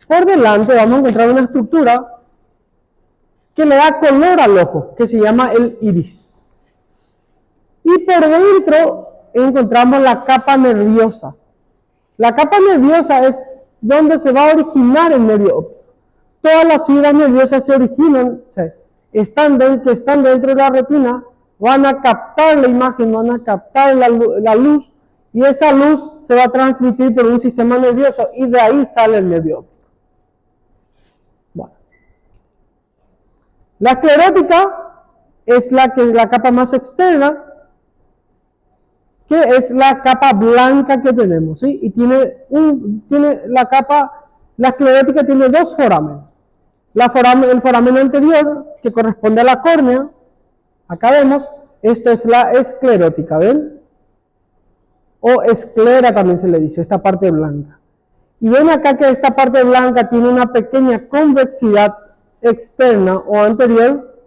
Por delante vamos a encontrar una estructura que le da color al ojo, que se llama el iris. Y por dentro encontramos la capa nerviosa. La capa nerviosa es donde se va a originar el nervio óptico. Todas las fibras nerviosas se originan, o sea, están dentro de la retina, van a captar la imagen, van a captar la luz, y esa luz se va a transmitir por un sistema nervioso, y de ahí sale el nervio óptico. Bueno. La esclerótica es la capa más externa, que es la capa blanca que tenemos, ¿sí? Y tiene la esclerótica tiene dos forámenes. El foramen anterior, que corresponde a la córnea, acá vemos, esto es la esclerótica, ¿ven? O esclera también se le dice, esta parte blanca. Y ven acá que esta parte blanca tiene una pequeña convexidad externa o anterior.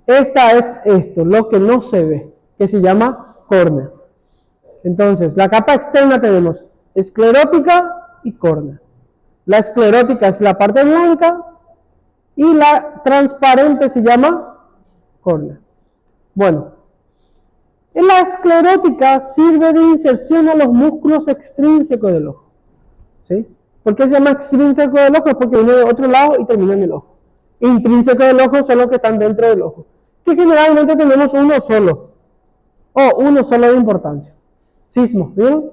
Esta es esto, lo que no se ve, que se llama córnea. Entonces, la capa externa tenemos esclerótica y córnea. La esclerótica es la parte blanca y la transparente se llama córnea. Bueno, en la esclerótica sirve de inserción a los músculos extrínsecos del ojo. ¿Sí? ¿Por qué se llama extrínseco del ojo? Porque viene de otro lado y termina en el ojo. Intrínseco del ojo son los que están dentro del ojo, que generalmente tenemos uno solo, o uno solo de importancia. Sismo, ¿vieron?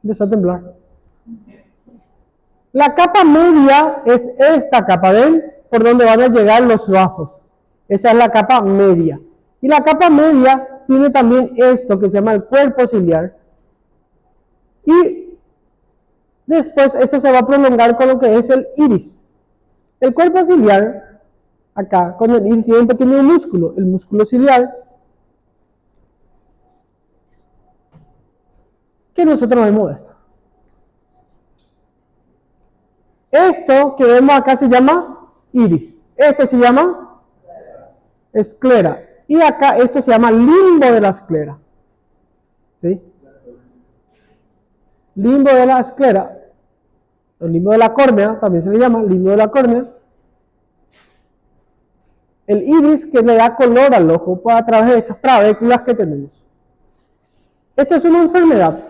Empezó a temblar. La capa media es esta capa, ¿ven? Por donde van a llegar los vasos. Esa es la capa media. Y la capa media tiene también esto que se llama el cuerpo ciliar. Y después esto se va a prolongar con lo que es el iris. El cuerpo ciliar, acá con el iris, tiene un pequeño músculo, el músculo ciliar, que nosotros vemos esto. Esto que vemos acá se llama iris. Esto se llama esclera. Y acá esto se llama limbo de la esclera. ¿Sí? Limbo de la esclera. El limbo de la córnea, también se le llama limbo de la córnea. El iris que le da color al ojo a través de estas trabéculas que tenemos. Esto es una enfermedad.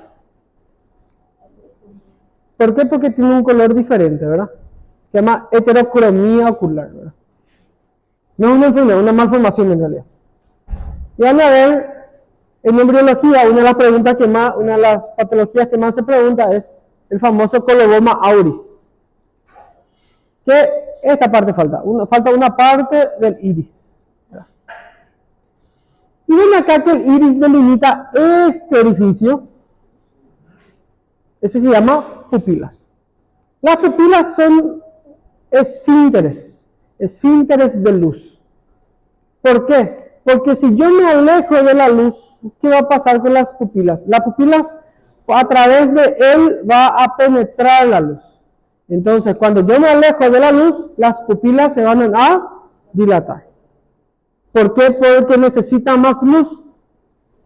¿Por qué? Porque tiene un color diferente, ¿verdad? Se llama heterocromía ocular, ¿verdad? No es una enfermedad, es una malformación en realidad. Y van a ver, en embriología, una de las patologías que más se pregunta es el famoso coloboma auris. Que esta parte falta una parte del iris. ¿Verdad? Y ven acá que el iris delimita este orificio. Ese se llama pupilas. Las pupilas son esfínteres de luz. ¿Por qué? Porque si yo me alejo de la luz, ¿qué va a pasar con las pupilas? Las pupilas, a través de él, va a penetrar la luz. Entonces, cuando yo me alejo de la luz, las pupilas se van a dilatar. ¿Por qué? Porque necesitan más luz.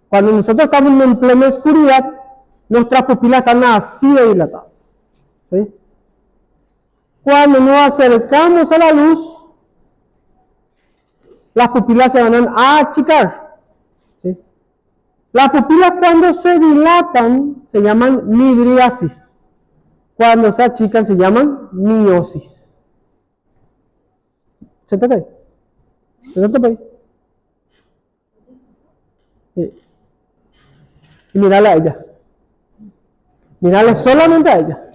Cuando nosotros estamos en plena oscuridad, nuestras pupilas están así de dilatadas. ¿Sí? Cuando nos acercamos a la luz, las pupilas se van a achicar. ¿Sí? Las pupilas cuando se dilatan se llaman midriasis. Cuando se achican se llaman miosis. Siéntate ahí. Siéntate ahí. Sí. Y mírale a ella. Mírale solamente a ella.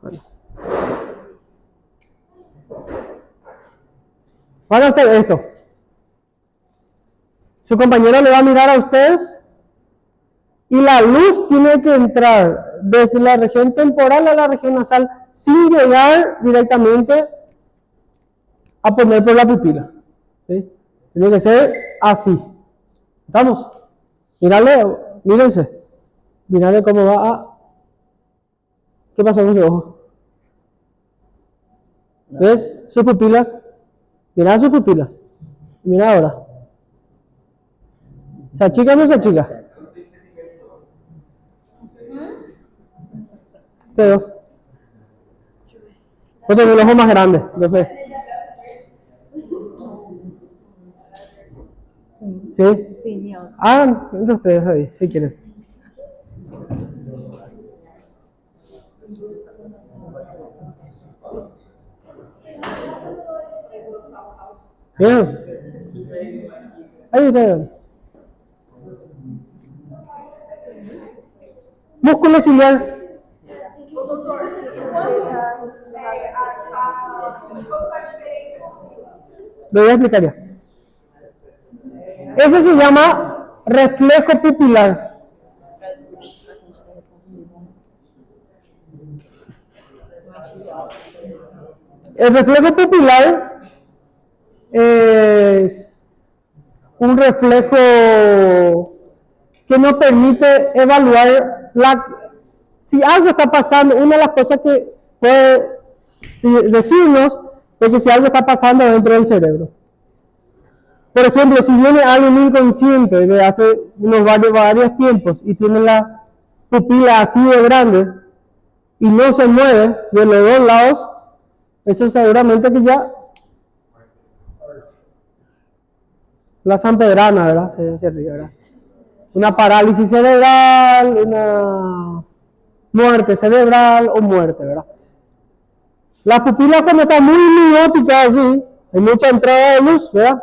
Bueno. Van a hacer esto. Su compañero le va a mirar a ustedes y la luz tiene que entrar desde la región temporal a la región nasal sin llegar directamente a poner por la pupila. ¿Sí? Tiene que ser así. ¿Estamos? Mírense. Mírale cómo va a... ¿Qué pasó con su ojo? ¿Ves? Sus pupilas. Mira sus pupilas. Mira ahora. ¿Se achica o no se achica? Ustedes dos. Yo tengo el ojo más grande, entonces. ¿Sí? Sí, mío. Ah, entre ustedes ahí, si quieren. Bien. Ahí ustedes. Músculo ciliar. Lo voy a explicar ya. Ese se llama reflejo pupilar. El reflejo pupilar es un reflejo que nos permite evaluar si algo está pasando. Una de las cosas que puede decirnos es que si algo está pasando dentro del cerebro. Por ejemplo, si viene alguien inconsciente de hace varios tiempos y tiene la pupila así de grande y no se mueve de los dos lados, eso seguramente que ya la sanpedrana, ¿verdad? Se ríe, ¿verdad? Una parálisis cerebral, una muerte cerebral o muerte, ¿verdad? La pupila cuando está muy miótica así, hay mucha entrada de luz, ¿verdad?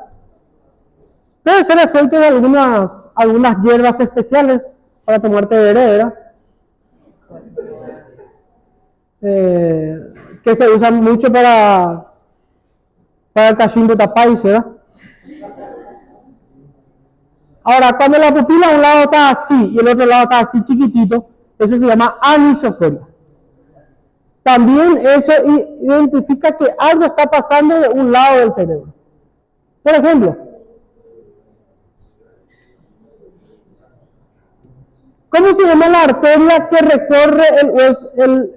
Puede ser efecto de algunas hierbas especiales para tomar té verde, ¿verdad? Que se usan mucho para el cachimbo tapáis, ¿verdad? Ahora, cuando la pupila a un lado está así y el otro lado está así chiquitito, eso se llama anisocoria. También eso identifica que algo está pasando de un lado del cerebro. Por ejemplo, ¿cómo se llama la arteria que recorre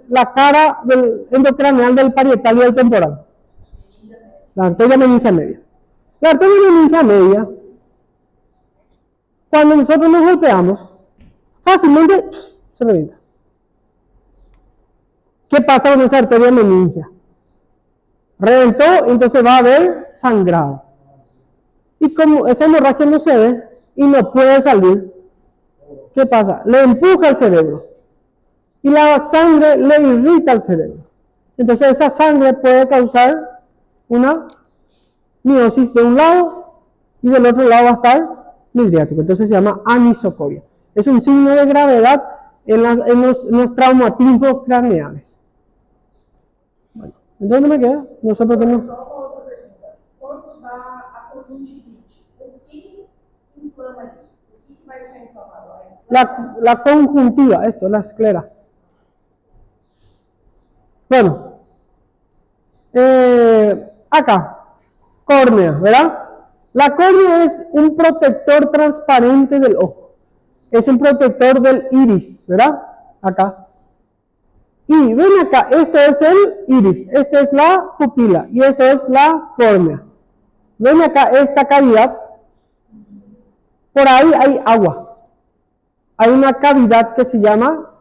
la cara del endocraneal del parietal y del temporal? La arteria meningia media. La arteria meningia media, cuando nosotros nos golpeamos, fácilmente se revienta. ¿Qué pasa con esa arteria meningia? Reventó, entonces va a haber sangrado. Y como esa hemorragia no se ve y no puede salir, ¿qué pasa? Le empuja al cerebro. Y la sangre le irrita al cerebro. Entonces esa sangre puede causar una miosis de un lado y del otro lado va a estar midriático. Entonces se llama anisocoria. Es un signo de gravedad en los traumatismos craneales. Bueno, ¿dónde me queda? No sé por qué no. Quando dá a conjuntivite, o que inflama ali? O que vai ficar inflamado? La conjuntiva, esto, la esclera. Bueno, acá, córnea, ¿verdad? La córnea es un protector transparente del ojo. Es un protector del iris, ¿verdad? Acá. Y ven acá, esto es el iris, esto es la pupila y esto es la córnea. Ven acá esta cavidad. Por ahí hay agua. Hay una cavidad que se llama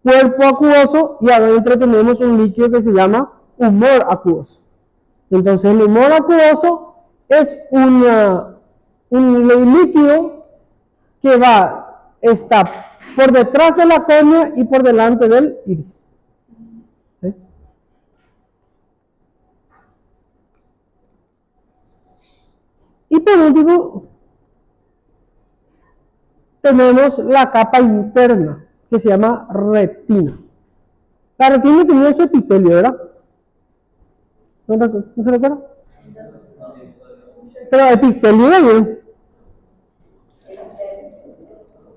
cuerpo acuoso y adentro tenemos un líquido que se llama humor acuoso. Entonces el humor acuoso es un líquido que está por detrás de la córnea y por delante del iris. ¿Sí? Y por último, tenemos la capa interna, que se llama retina. La retina tenía su epitelio, ¿verdad? ¿No se recuerda? Pero epitelio bien.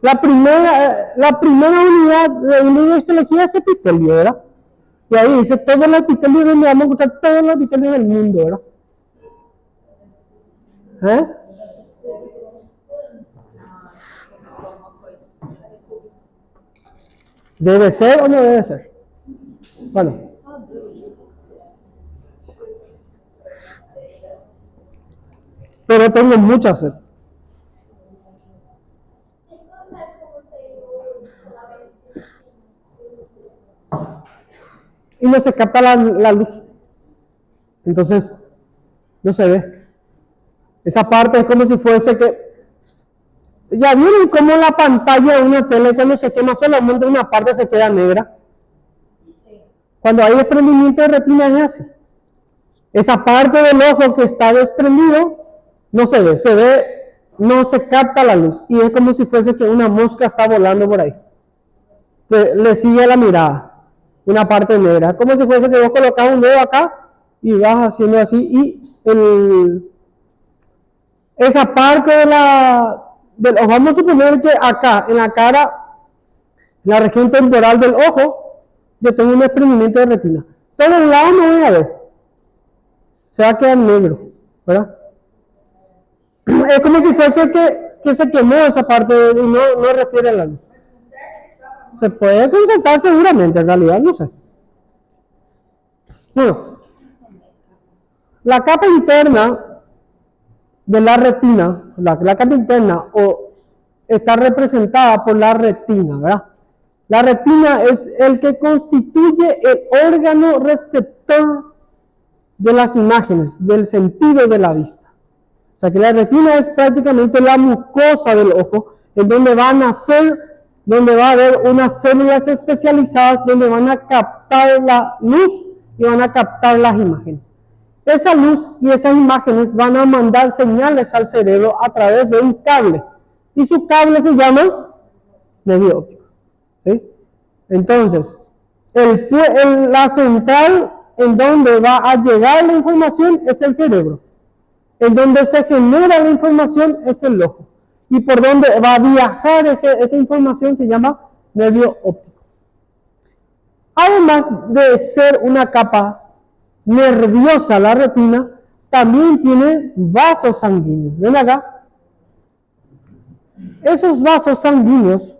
La primera unidad de histología es epitelio, ¿verdad? Y ahí dice todo el epitelio donde vamos a encontrar todos los epitelios del mundo, ¿verdad? ¿Eh? ¿Debe ser o no debe ser? Bueno. Pero tengo mucha sed. y no se capta la luz. Entonces, no se ve. Esa parte es como si fuese que... ¿Ya vieron cómo la pantalla de una tele cuando se quema solamente una parte se queda negra? Cuando hay desprendimiento de retina es así. Esa parte del ojo que está desprendido no se ve, no se capta la luz. Y es como si fuese que una mosca está volando por ahí. Le sigue la mirada, una parte negra. Como si fuese que vos colocás un dedo acá y vas haciendo así. Y esa parte del ojo, vamos a suponer que acá, en la cara, en la región temporal del ojo, yo tengo un desprendimiento de retina. Todo el lado no voy a ver. Se va a quedar negro, ¿verdad? Es como si fuese que se quemó esa parte y no refiere a la luz. Se puede concertar seguramente, en realidad, no sé. Bueno, la capa interna de la retina, la capa interna está representada por la retina, ¿verdad? La retina es el que constituye el órgano receptor de las imágenes, del sentido de la vista. O sea que la retina es prácticamente la mucosa del ojo, en donde va a haber unas células especializadas donde van a captar la luz y van a captar las imágenes. Esa luz y esas imágenes van a mandar señales al cerebro a través de un cable. Y su cable se llama nervio óptico. ¿Sí? Entonces, la central en donde va a llegar la información es el cerebro. En donde se genera la información es el ojo. Y por donde va a viajar esa información se llama nervio óptico. Además de ser una capa nerviosa, la retina también tiene vasos sanguíneos. ¿Ven acá? Esos vasos sanguíneos,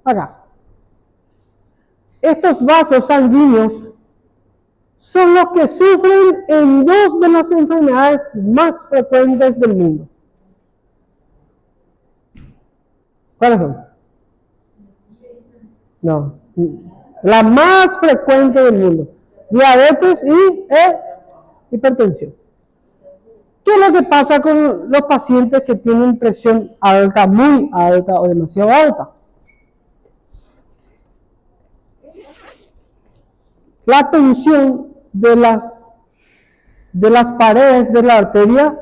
acá, estos vasos sanguíneos son los que sufren en dos de las enfermedades más frecuentes del mundo. ¿Cuáles son? No, la más frecuente del mundo. Diabetes y hipertensión. ¿Qué es lo que pasa con los pacientes que tienen presión alta, muy alta o demasiado alta? La tensión de las paredes de la arteria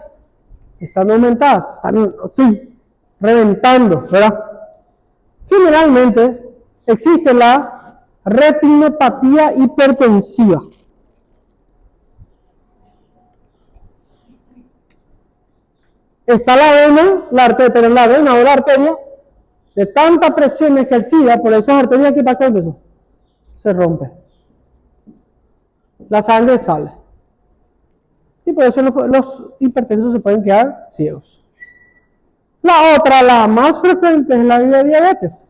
están aumentadas, están así, reventando, ¿verdad? Generalmente existe la retinopatía hipertensiva. Está la vena, pero en la vena o la arteria, de tanta presión ejercida por esas arterias, ¿qué pasa con eso? Se rompe. La sangre sale. Y por eso los hipertensos se pueden quedar ciegos. La otra, la más frecuente, es la de diabetes.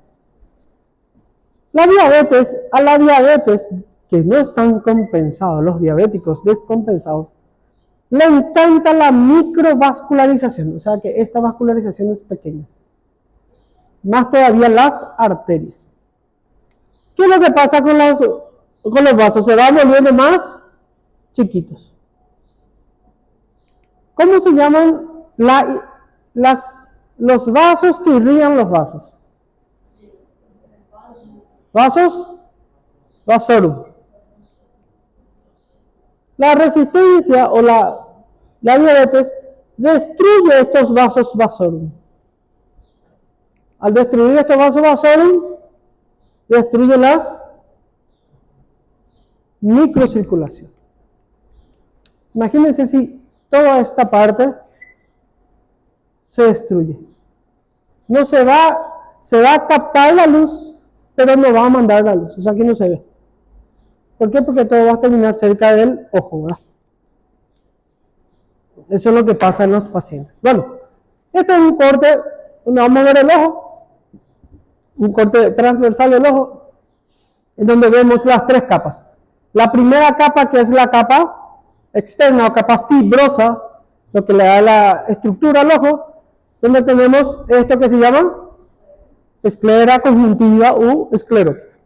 A la diabetes, que no están compensados, los diabéticos descompensados, le encanta la microvascularización, o sea que esta vascularización es pequeña. Más todavía las arterias. ¿Qué es lo que pasa con los vasos? Se van volviendo más chiquitos. ¿Cómo se llaman los vasos que irrigan los vasos? Vasorum. La resistencia o la diabetes destruye estos vasos vasorum. Al destruir estos vasos vasorum, destruye las microcirculación. Imagínense si toda esta parte se destruye. No se va a captar la luz, pero no va a mandar la luz. O sea que no se ve. ¿Por qué? Porque todo va a terminar cerca del ojo, ¿verdad? Eso es lo que pasa en los pacientes. Bueno, este es un corte donde vamos a ver el ojo, un corte transversal del ojo, en donde vemos las tres capas. La primera capa, que es la capa externa o capa fibrosa, lo que le da la estructura al ojo, donde tenemos esto que se llama esclera conjuntiva u esclerótica.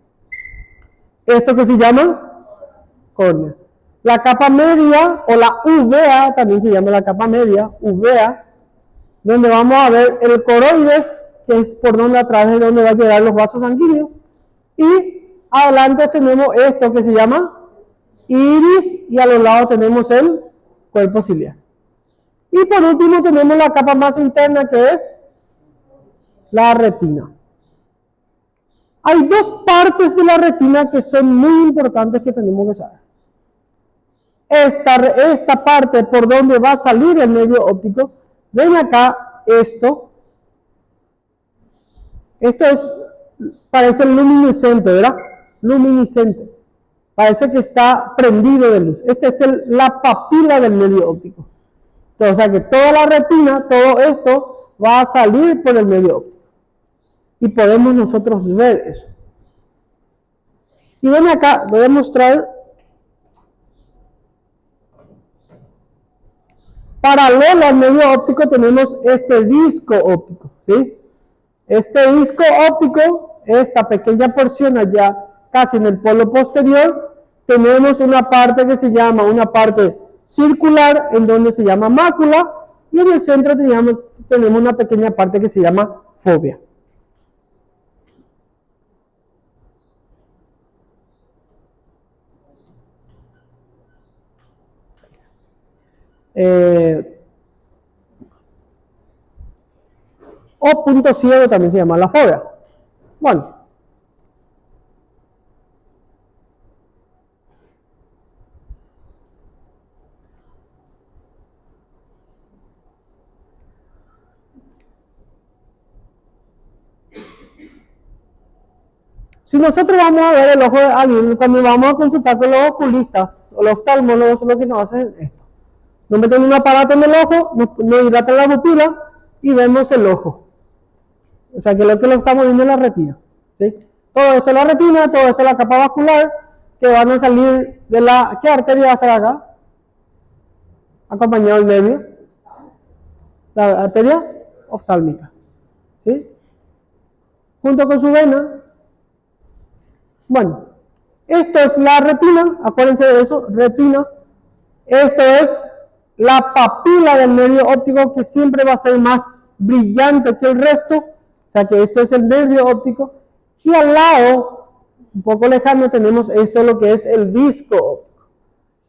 Esto que se llama córnea. La capa media o la uvea, también se llama la capa media, uvea, donde vamos a ver el coroides, que es por donde a través de donde va a llegar los vasos sanguíneos, y adelante tenemos esto que se llama iris, y a los lados tenemos el cuerpo ciliar. Y por último tenemos la capa más interna, que es la retina. Hay dos partes de la retina que son muy importantes que tenemos que saber. Esta parte por donde va a salir el nervio óptico, ven acá esto parece luminiscente, ¿verdad? Luminiscente, parece que está prendido de luz. Esta es la papila del nervio óptico. Entonces, o sea que toda la retina, todo esto va a salir por el nervio óptico. Y podemos nosotros ver eso. Y ven acá, voy a mostrar. Paralelo al nervio óptico tenemos este disco óptico, ¿sí? Este disco óptico, esta pequeña porción allá, casi en el polo posterior, tenemos una parte que se llama, una parte circular, en donde se llama mácula, y en el centro tenemos una pequeña parte que se llama fóvea. O punto ciego también se llama la fóvea. Bueno. Si nosotros vamos a ver el ojo de alguien, cuando vamos a consultar con los oculistas o los oftalmólogos, lo que nos hacen es esto. Nos meten un aparato en el ojo, nos dilatan la pupila y vemos el ojo. O sea que lo que lo estamos viendo es la retina, ¿sí? Todo esto es la retina, todo esto es la capa vascular, que van a salir de la... ¿Qué arteria va a estar acá? Acompañado del nervio. La arteria oftálmica, ¿sí? Junto con su vena. Bueno, esto es la retina, acuérdense de eso, retina. Esto es la papila del nervio óptico, que siempre va a ser más brillante que el resto. O sea que esto es el nervio óptico. Y al lado, un poco lejano, tenemos esto, lo que es el disco óptico.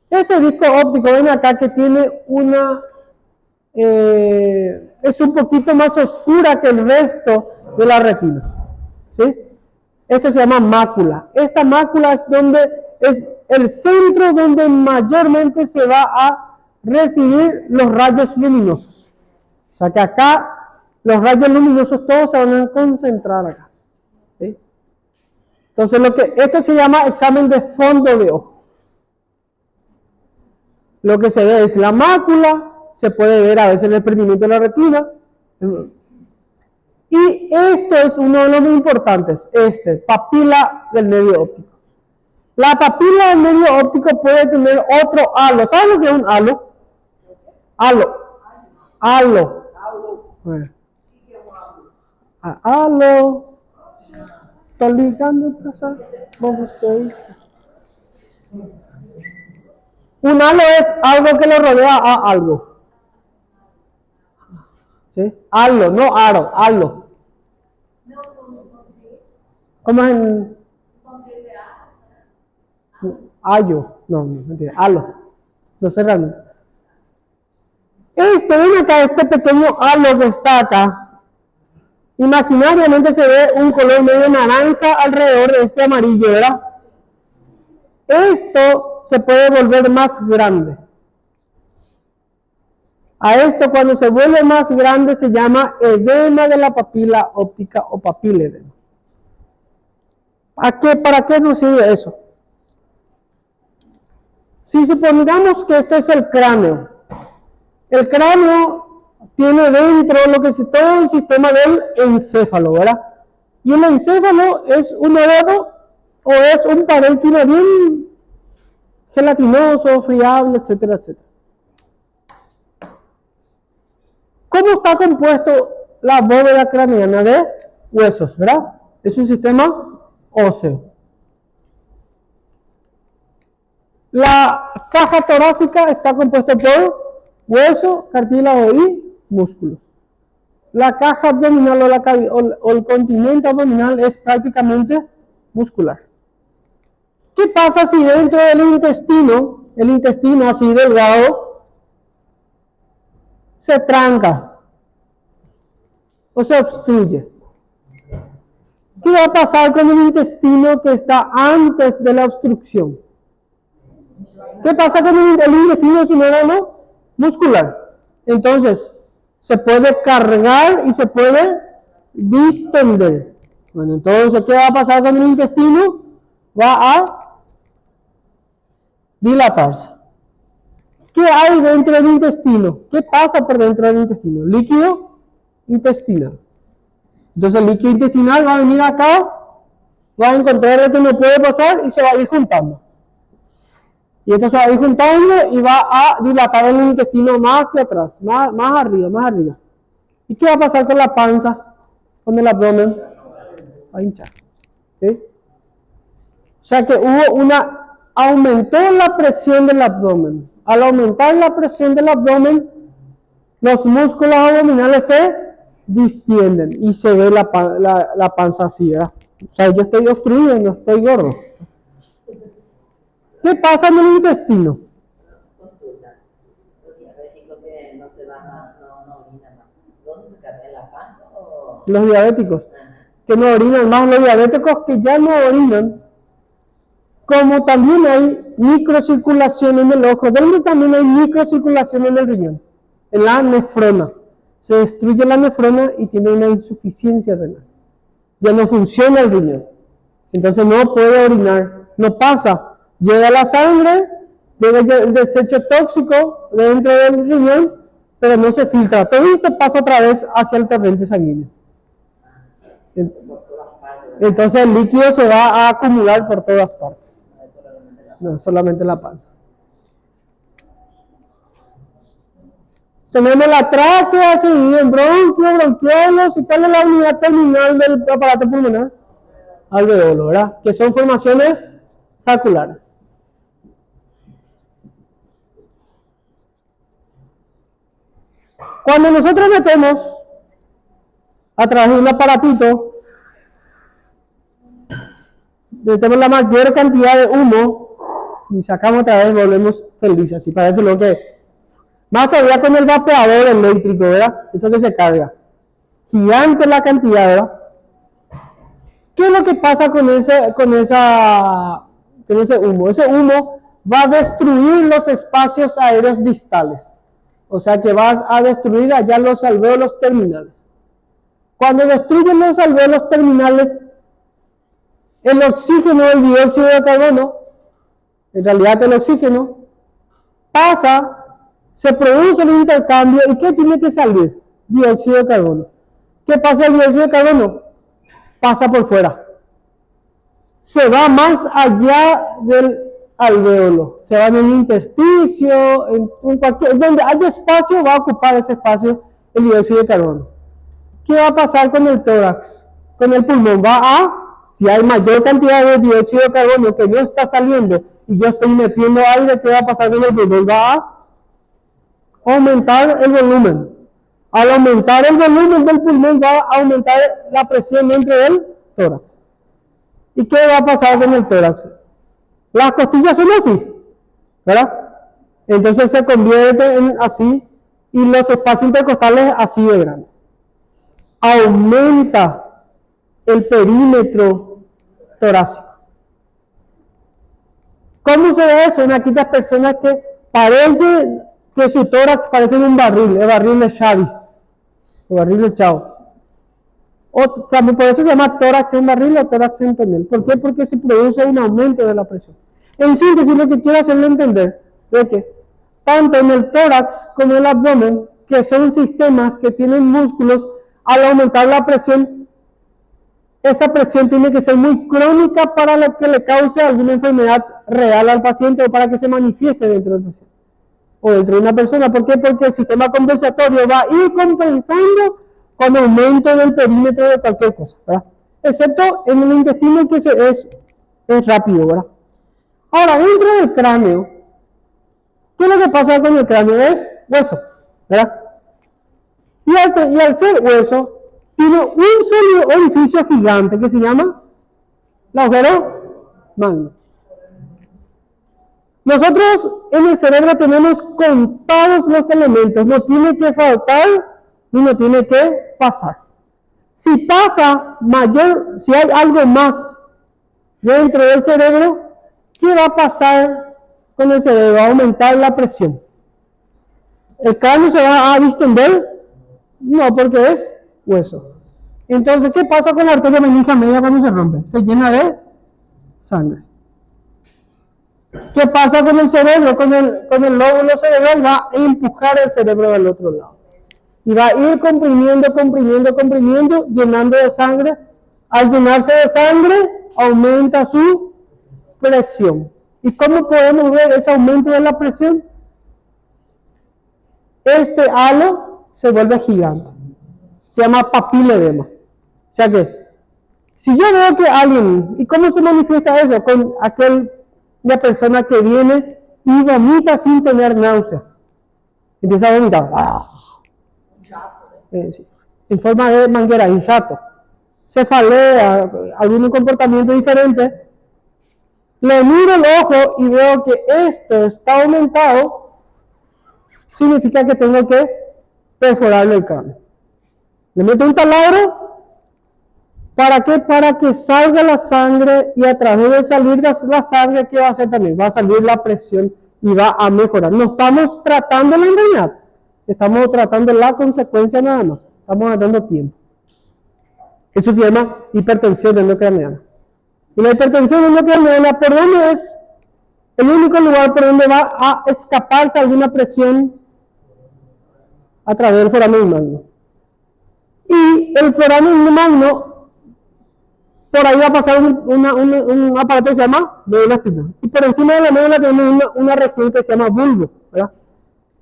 Este disco óptico, ven acá, que tiene una... es un poquito más oscura que el resto de la retina, ¿sí? Esto se llama mácula. Esta mácula es el centro donde mayormente se va a recibir los rayos luminosos. O sea que acá los rayos luminosos todos se van a concentrar acá, ¿sí? Entonces esto se llama examen de fondo de ojo. Lo que se ve es la mácula, se puede ver a veces el desprendimiento de la retina. Y esto es uno de los muy importantes, papila del nervio óptico. La papila del nervio óptico puede tener otro halo. ¿Saben lo que es un halo? Halo. Bueno. Halo. Estoy ligando como 6. Un halo es algo que le rodea a algo. ¿Sí? Halo, no aro, halo. ¿Cómo es en...? Ayo, no, mentira, halo. No sé realmente. Ven acá, este pequeño halo que está acá. Imaginariamente se ve un color medio naranja alrededor de este amarillo, ¿verdad? Esto se puede volver más grande. A esto, cuando se vuelve más grande, se llama edema de la papila óptica o papiledema. ¿Para qué nos sirve eso? Si supongamos que este es el cráneo tiene dentro todo el sistema del encéfalo, ¿verdad? Y el encéfalo es un órgano o es un parénquima bien gelatinoso, friable, etcétera, etcétera. ¿Cómo está compuesto la bóveda craneana? De huesos, ¿verdad? Es un sistema óseo. La caja torácica está compuesta por hueso, cartílago y músculos. La caja abdominal o el continente abdominal es prácticamente muscular. ¿Qué pasa si dentro del intestino, el intestino así delgado, se tranca o se obstruye? ¿Qué va a pasar con el intestino que está antes de la obstrucción? ¿Qué pasa con el intestino? Es un órgano muscular. Entonces, se puede cargar y se puede distender. Bueno, entonces, ¿qué va a pasar con el intestino? Va a dilatarse. ¿Qué hay dentro del intestino? ¿Qué pasa por dentro del intestino? Líquido intestinal. Entonces el líquido intestinal va a venir acá, va a encontrar lo que no puede pasar y se va a ir juntando. Y esto se va a ir juntando y va a dilatar el intestino más hacia atrás, más arriba, más arriba. ¿Y qué va a pasar con la panza, con el abdomen? Va a hinchar. ¿Sí? O sea que aumentó la presión del abdomen. Al aumentar la presión del abdomen, los músculos abdominales se distienden y se ve la panza así, ¿verdad? O sea, yo estoy obstruido, no estoy gordo. ¿Qué pasa en el intestino? Consulta. Los diabéticos que no se bajan, no orinan más. ¿Dónde se cae? ¿En la panza o...? Los diabéticos, que no orinan más, los diabéticos que ya no orinan, como también hay microcirculación en el ojo, donde también hay microcirculación en el riñón, en la nefrona. Se destruye la nefrona y tiene una insuficiencia renal. Ya no funciona el riñón. Entonces no puede orinar, no pasa. Llega la sangre, llega el desecho tóxico dentro del riñón, pero no se filtra. Todo esto pasa otra vez hacia el torrente sanguíneo. Entonces el líquido se va a acumular por todas partes. No, solamente la panza. Tenemos la tráquea, seguido en bronquio, bronquiolos. ¿Y cuál es la unidad terminal del aparato pulmonar? Alveolo, ¿verdad? Que son formaciones saculares. Cuando nosotros metemos a través de un aparatito, metemos la mayor cantidad de humo y sacamos otra vez, volvemos felices. Así parece lo que... Más todavía con el vapeador eléctrico, ¿verdad? Eso que se carga. Gigante la cantidad, ¿verdad? ¿Qué es lo que pasa con ese humo? Ese humo va a destruir los espacios aéreos distales. O sea que va a destruir allá los alvéolos terminales. Cuando destruyen los alvéolos terminales, el oxígeno, el dióxido de carbono, en realidad el oxígeno, pasa, se produce el intercambio, ¿y qué tiene que salir? Dióxido de carbono. ¿Qué pasa el dióxido de carbono? Pasa por fuera. Se va más allá del alvéolo. Se va en el intersticio, en cualquier, donde haya espacio, va a ocupar ese espacio el dióxido de carbono. ¿Qué va a pasar con el tórax? Con el pulmón si hay mayor cantidad de dióxido de carbono que no está saliendo y yo estoy metiendo aire, ¿qué va a pasar con el pulmón? Va a aumentar el volumen. Al aumentar el volumen del pulmón va a aumentar la presión dentro del tórax. ¿Y qué va a pasar con el tórax? Las costillas son así, ¿verdad? Entonces se convierte en así y los espacios intercostales así de grandes. Aumenta el perímetro torácico. ¿Cómo se ve eso? En aquellas personas que parece que su tórax parece un barril, el barril de Chavis, el barril de Chao. O sea, por eso se llama tórax en barril o tórax en tonel. ¿Por qué? Porque se produce un aumento de la presión. En síntesis, lo que quiero hacerle entender es que tanto en el tórax como en el abdomen, que son sistemas que tienen músculos, al aumentar la presión, esa presión tiene que ser muy crónica para que le cause alguna enfermedad real al paciente o para que se manifieste dentro del paciente o dentro de una persona. ¿Por qué? Porque el sistema compensatorio va a ir compensando con aumento del perímetro de cualquier cosa, ¿verdad? Excepto en el intestino que es rápido, ¿verdad? Ahora, dentro del cráneo, ¿qué es lo que pasa con el cráneo? Es hueso, ¿verdad? Y al ser hueso, tiene un solo orificio gigante que se llama el agujero magno. Nosotros en el cerebro tenemos contados los elementos, no tiene que faltar ni no tiene que pasar. Si pasa si hay algo más dentro del cerebro, ¿qué va a pasar con el cerebro? Va a aumentar la presión. ¿El cráneo se va a distender? No, porque es hueso. Entonces, ¿qué pasa con la arteria meningia media cuando se rompe? Se llena de sangre. ¿Qué pasa con el cerebro? Con el lóbulo cerebral va a empujar el cerebro del otro lado. Y va a ir comprimiendo, llenando de sangre. Al llenarse de sangre, aumenta su presión. ¿Y cómo podemos ver ese aumento de la presión? Este halo se vuelve gigante. Se llama papiledema. O sea que, si yo veo que alguien, ¿y cómo se manifiesta eso? Con una persona que viene y vomita sin tener náuseas. Empieza a vomitar. En forma de manguera, en chato. Cefalea, algún comportamiento diferente. Le miro el ojo y veo que esto está aumentado. Significa que tengo que perforarle el cráneo. Le meto un taladro. ¿Para qué? Para que salga la sangre y a través de salir la sangre, ¿qué va a hacer también? Va a salir la presión y va a mejorar. No estamos tratando la enfermedad, estamos tratando la consecuencia nada más. Estamos dando tiempo. Eso se llama hipertensión endocraniana. Y la hipertensión endocraniana, ¿por dónde es? El único lugar por donde va a escaparse alguna presión a través del foramen magno. Y el foramen magno, por ahí va a pasar un aparato que se llama médula espinal. Y por encima de la médula tenemos una región que se llama bulbo, ¿verdad?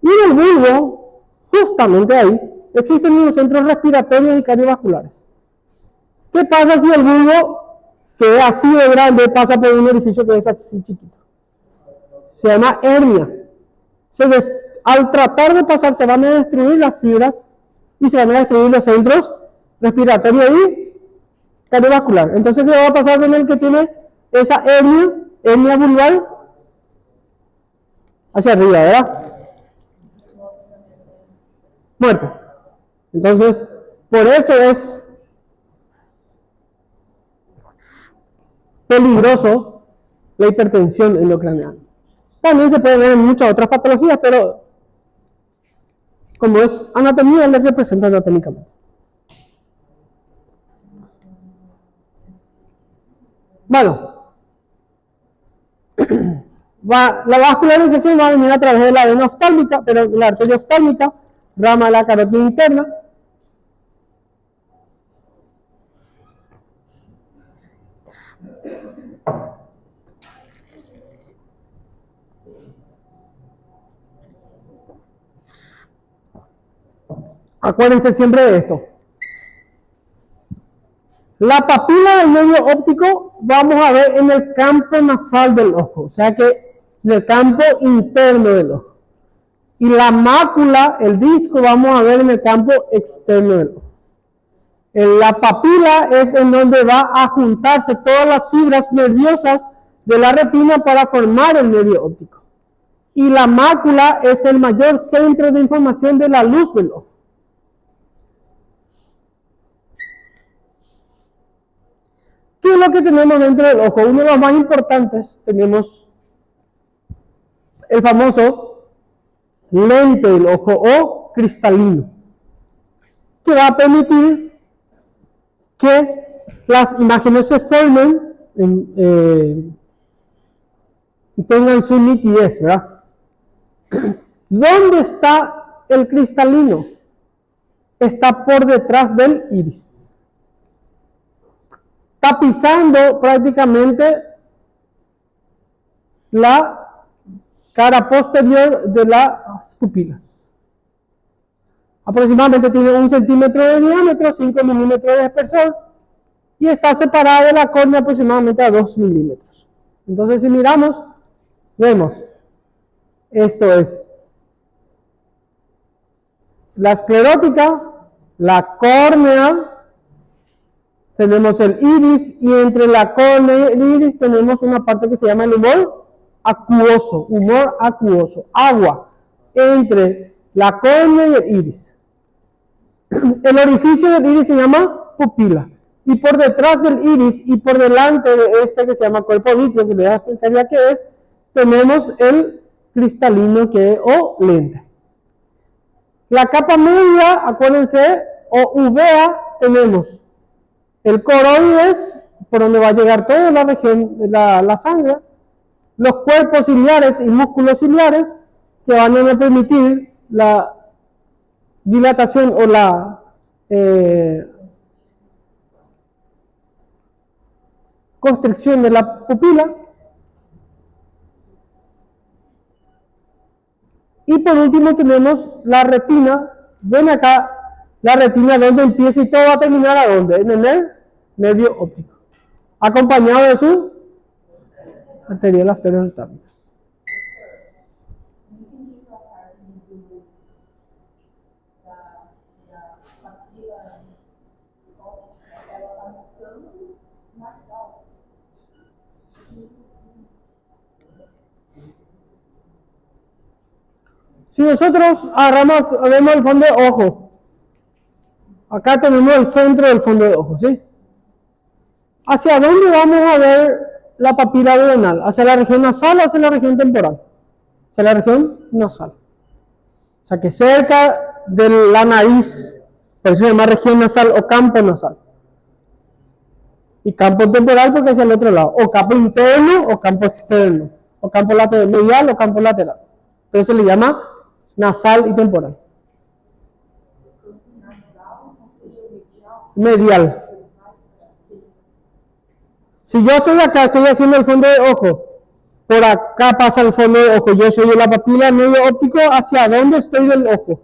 Y en el bulbo, justamente ahí, existen unos centros respiratorios y cardiovasculares. ¿Qué pasa si el bulbo, que es así de grande, pasa por un orificio que es así chiquito? Se llama hernia. Al tratar de pasar, se van a destruir las fibras y se van a destruir los centros respiratorios y cardiovascular. Entonces, ¿qué va a pasar con el que tiene esa hernia vulvar? Hacia arriba, ¿verdad? Muerto. Entonces, por eso es peligroso la hipertensión endocraniana. También se puede ver en muchas otras patologías, pero como es anatomía, les representa anatómicamente. Bueno, la vascularización va a venir a través de la vena oftálmica, pero la arteria oftálmica, rama de la carótida interna. Acuérdense siempre de esto. La papila del nervio óptico vamos a ver en el campo nasal del ojo, o sea que en el campo interno del ojo. Y la mácula, el disco, vamos a ver en el campo externo del ojo. La papila es en donde va a juntarse todas las fibras nerviosas de la retina para formar el nervio óptico. Y la mácula es el mayor centro de información de la luz del ojo. ¿Qué es lo que tenemos dentro del ojo? Uno de los más importantes, tenemos el famoso lente del ojo o cristalino, que va a permitir que las imágenes se formen y tengan su nitidez, ¿verdad? ¿Dónde está el cristalino? Está por detrás del iris, tapizando prácticamente la cara posterior de las pupilas. Aproximadamente tiene 1 centímetro de diámetro, 5 milímetros de espesor y está separada de la córnea aproximadamente a 2 milímetros. Entonces, si miramos, vemos, esto es la esclerótica, la córnea, tenemos el iris y entre la córnea y el iris tenemos una parte que se llama el humor acuoso, agua entre la córnea y el iris. El orificio del iris se llama pupila y por detrás del iris y por delante de este que se llama cuerpo vítreo, que le voy a explicar ya qué es, tenemos el cristalino o lente. La capa media, acuérdense, o uvea, tenemos el coroides, por donde va a llegar toda la región de la sangre, los cuerpos ciliares y músculos ciliares, que van a permitir la dilatación o la constricción de la pupila. Y por último tenemos la retina. Ven acá la retina donde empieza y todo va a terminar a dónde, en el nervio óptico, acompañado de su arterial afterotalmica. Si nosotros vemos el fondo de ojo, acá tenemos el centro del fondo de ojo, ¿sí? ¿Hacia dónde vamos a ver la papila duodenal? ¿Hacia la región nasal o hacia la región temporal? Hacia la región nasal. O sea que cerca de la nariz, por eso se llama región nasal o campo nasal. Y campo temporal porque es el otro lado, o campo interno o campo externo, o campo lateral, medial o campo lateral. Entonces se le llama nasal y temporal. Medial. Si yo estoy acá, estoy haciendo el fondo de ojo, por acá pasa el fondo de ojo, yo soy de la papila del nervio óptico, ¿hacia dónde estoy del ojo?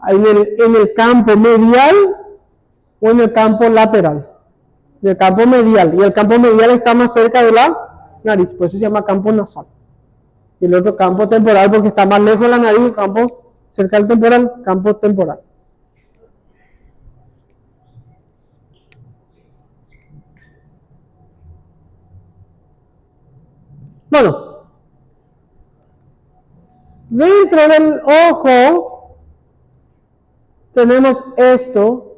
En el campo medial o en el campo lateral. En el campo medial, y el campo medial está más cerca de la nariz, por eso se llama campo nasal. Y el otro campo temporal porque está más lejos de la nariz, el campo cerca del temporal, campo temporal. Bueno, dentro del ojo tenemos esto,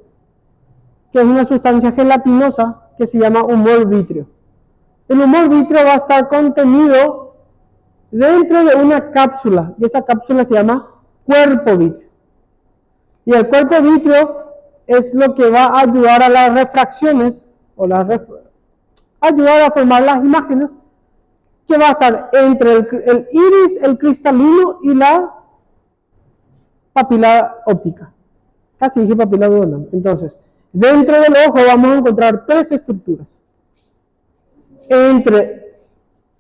que es una sustancia gelatinosa que se llama humor vítreo. El humor vítreo va a estar contenido dentro de una cápsula, y esa cápsula se llama cuerpo vítreo. Y el cuerpo vítreo es lo que va a ayudar a las refracciones, o ayudar a formar las imágenes, que va a estar entre el iris, el cristalino y la papila óptica. Casi dije papila duodenal. Entonces, dentro del ojo vamos a encontrar 3 estructuras. Entre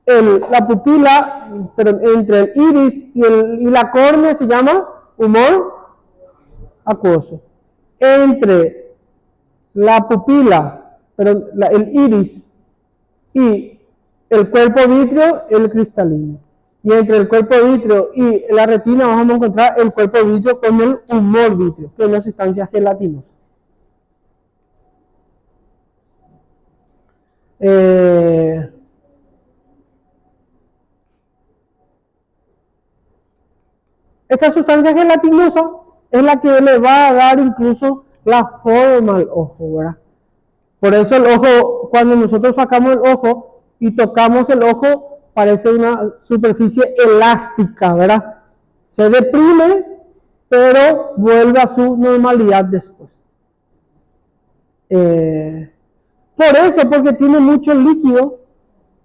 la pupila, entre el iris y la córnea se llama humor acuoso. Entre la pupila, el iris y el cuerpo vítreo, el cristalino. Y entre el cuerpo vítreo y la retina vamos a encontrar el cuerpo vítreo con el humor vítreo, que es una sustancia gelatinosa. Esta sustancia gelatinosa es la que le va a dar incluso la forma al ojo, ¿verdad? Por eso el ojo, cuando nosotros sacamos el ojo y tocamos el ojo, parece una superficie elástica, ¿verdad? Se deprime, pero vuelve a su normalidad después. Por eso, porque tiene mucho líquido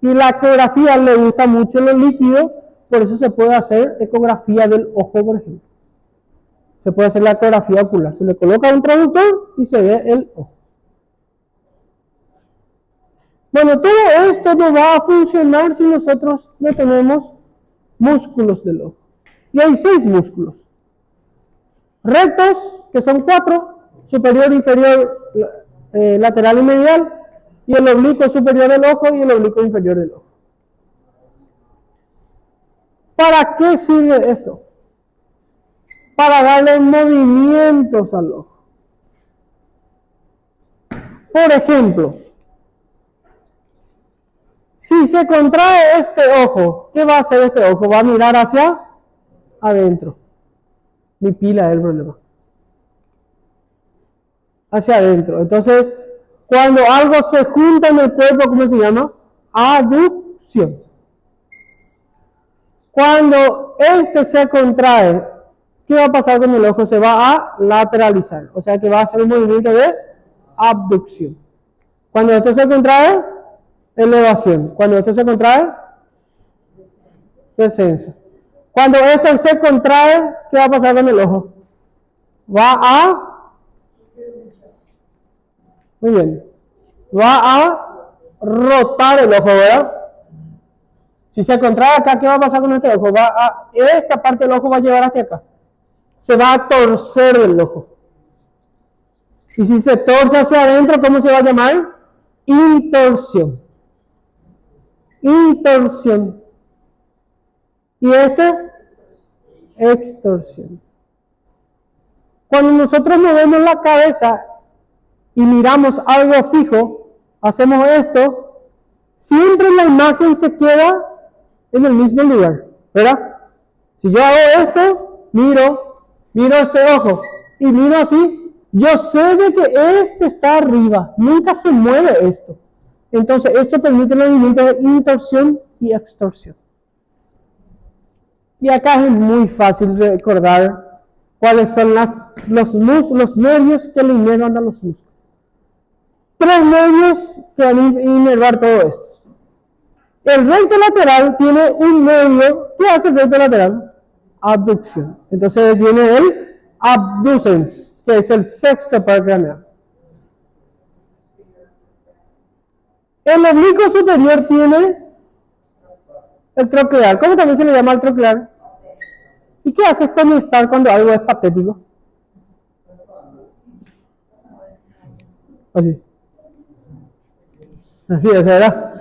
y la ecografía le gusta mucho los líquidos, por eso se puede hacer ecografía del ojo, por ejemplo. Se puede hacer la ecografía ocular. Se le coloca un traductor y se ve el ojo. Bueno, todo esto no va a funcionar si nosotros no tenemos músculos del ojo. Y hay 6 músculos. Rectos, que son 4, superior, inferior, lateral y medial, y el oblicuo superior del ojo y el oblicuo inferior del ojo. ¿Para qué sirve esto? Para darle movimientos al ojo. Por ejemplo, si se contrae este ojo, ¿qué va a hacer este ojo? Va a mirar hacia adentro. Mi pila es el problema. Hacia adentro. Entonces, cuando algo se junta en el cuerpo, ¿cómo se llama? Aducción. Cuando este se contrae, ¿qué va a pasar con el ojo? Se va a lateralizar. O sea que va a hacer un movimiento de abducción. Cuando esto se contrae, elevación. Cuando esto se contrae, descenso. Cuando esto se contrae, ¿qué va a pasar con el ojo? Va a... Muy bien. Va a rotar el ojo, ¿verdad? Si se contrae acá, ¿qué va a pasar con este ojo? Esta parte del ojo va a llevar hacia acá. Se va a torcer el ojo. Y si se torce hacia adentro, ¿cómo se va a llamar? Intorsión. Intorsión. Y extorsión. Cuando nosotros movemos la cabeza y miramos algo fijo, hacemos esto, siempre la imagen se queda en el mismo lugar, ¿verdad? Si yo hago esto, miro este ojo y miro así, yo sé de que este está arriba, nunca se mueve esto. Entonces, esto permite el movimiento de intorsión y extorsión. Y acá es muy fácil recordar cuáles son los nervios que le inervan a los músculos. 3 nervios que van a inervar todo esto. El recto lateral tiene un nervio. ¿Qué hace el recto lateral? Abducción. Entonces viene el abducens, que es el sexto par craneal. El oblicuo superior tiene el troclear. ¿Cómo también se le llama al troclear? ¿Y qué hace Tony Stark cuando algo es patético? Así. Así es, ¿verdad?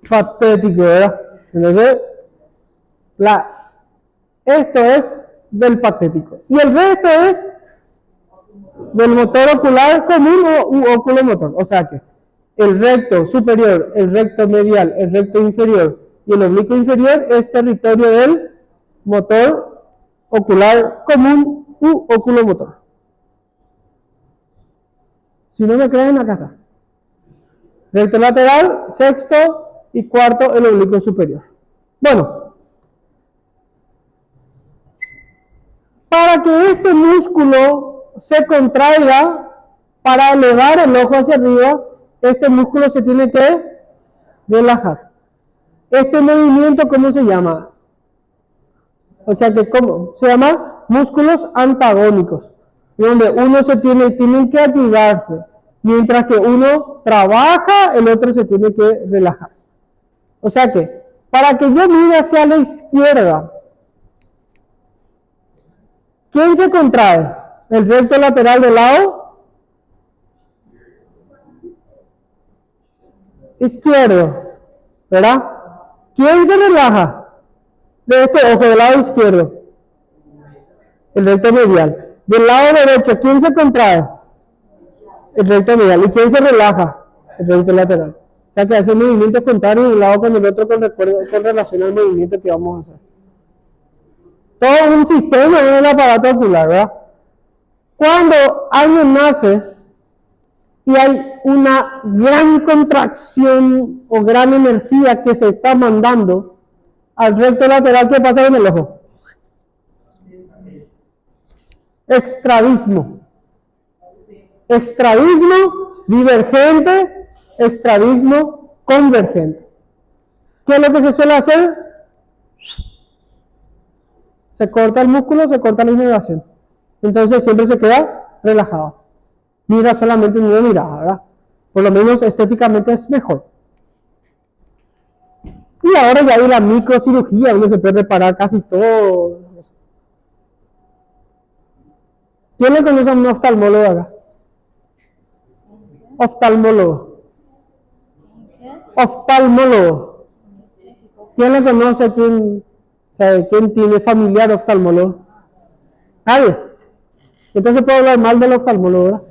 Patético, ¿verdad? Entonces, esto es del patético. Y el resto es del motor ocular común u oculomotor. O sea que el recto superior, el recto medial, el recto inferior y el oblicuo inferior es territorio del motor ocular común u oculomotor. Si no me creen, acá está. Recto lateral, sexto y cuarto el oblicuo superior. Bueno, para que este músculo se contraiga, para elevar el ojo hacia arriba, este músculo se tiene que relajar. Este movimiento, ¿cómo se llama? O sea que, ¿cómo? Se llama músculos antagónicos, donde uno tiene que ayudarse. Mientras que uno trabaja, el otro se tiene que relajar. O sea que, para que yo mire hacia la izquierda, ¿quién se contrae? ¿El recto lateral del lado izquierdo? ¿Verdad? ¿Quién se relaja? De este ojo, del lado izquierdo. El recto medial. Del lado derecho, ¿quién se contrae? El recto medial. ¿Y quién se relaja? El recto lateral. O sea que hace movimientos contrarios de un lado con el otro con relación al movimiento que vamos a hacer. Todo un sistema en el aparato ocular, ¿verdad? Cuando alguien nace y hay una gran contracción o gran energía que se está mandando al recto lateral, ¿qué pasa con el ojo? Extravismo. Extravismo divergente, extravismo convergente. ¿Qué es lo que se suele hacer? Se corta el músculo, se corta la inervación. Entonces siempre se queda relajado. Mira solamente una mirada, ¿verdad? Por lo menos estéticamente es mejor. Y ahora ya hay la microcirugía donde se puede reparar casi todo. ¿Quién le conoce a un oftalmólogo acá? Oftalmólogo. Oftalmólogo. ¿Quién le conoce? ¿Quién tiene familiar oftalmólogo? Nadie. Entonces puedo hablar mal del oftalmólogo, ¿verdad?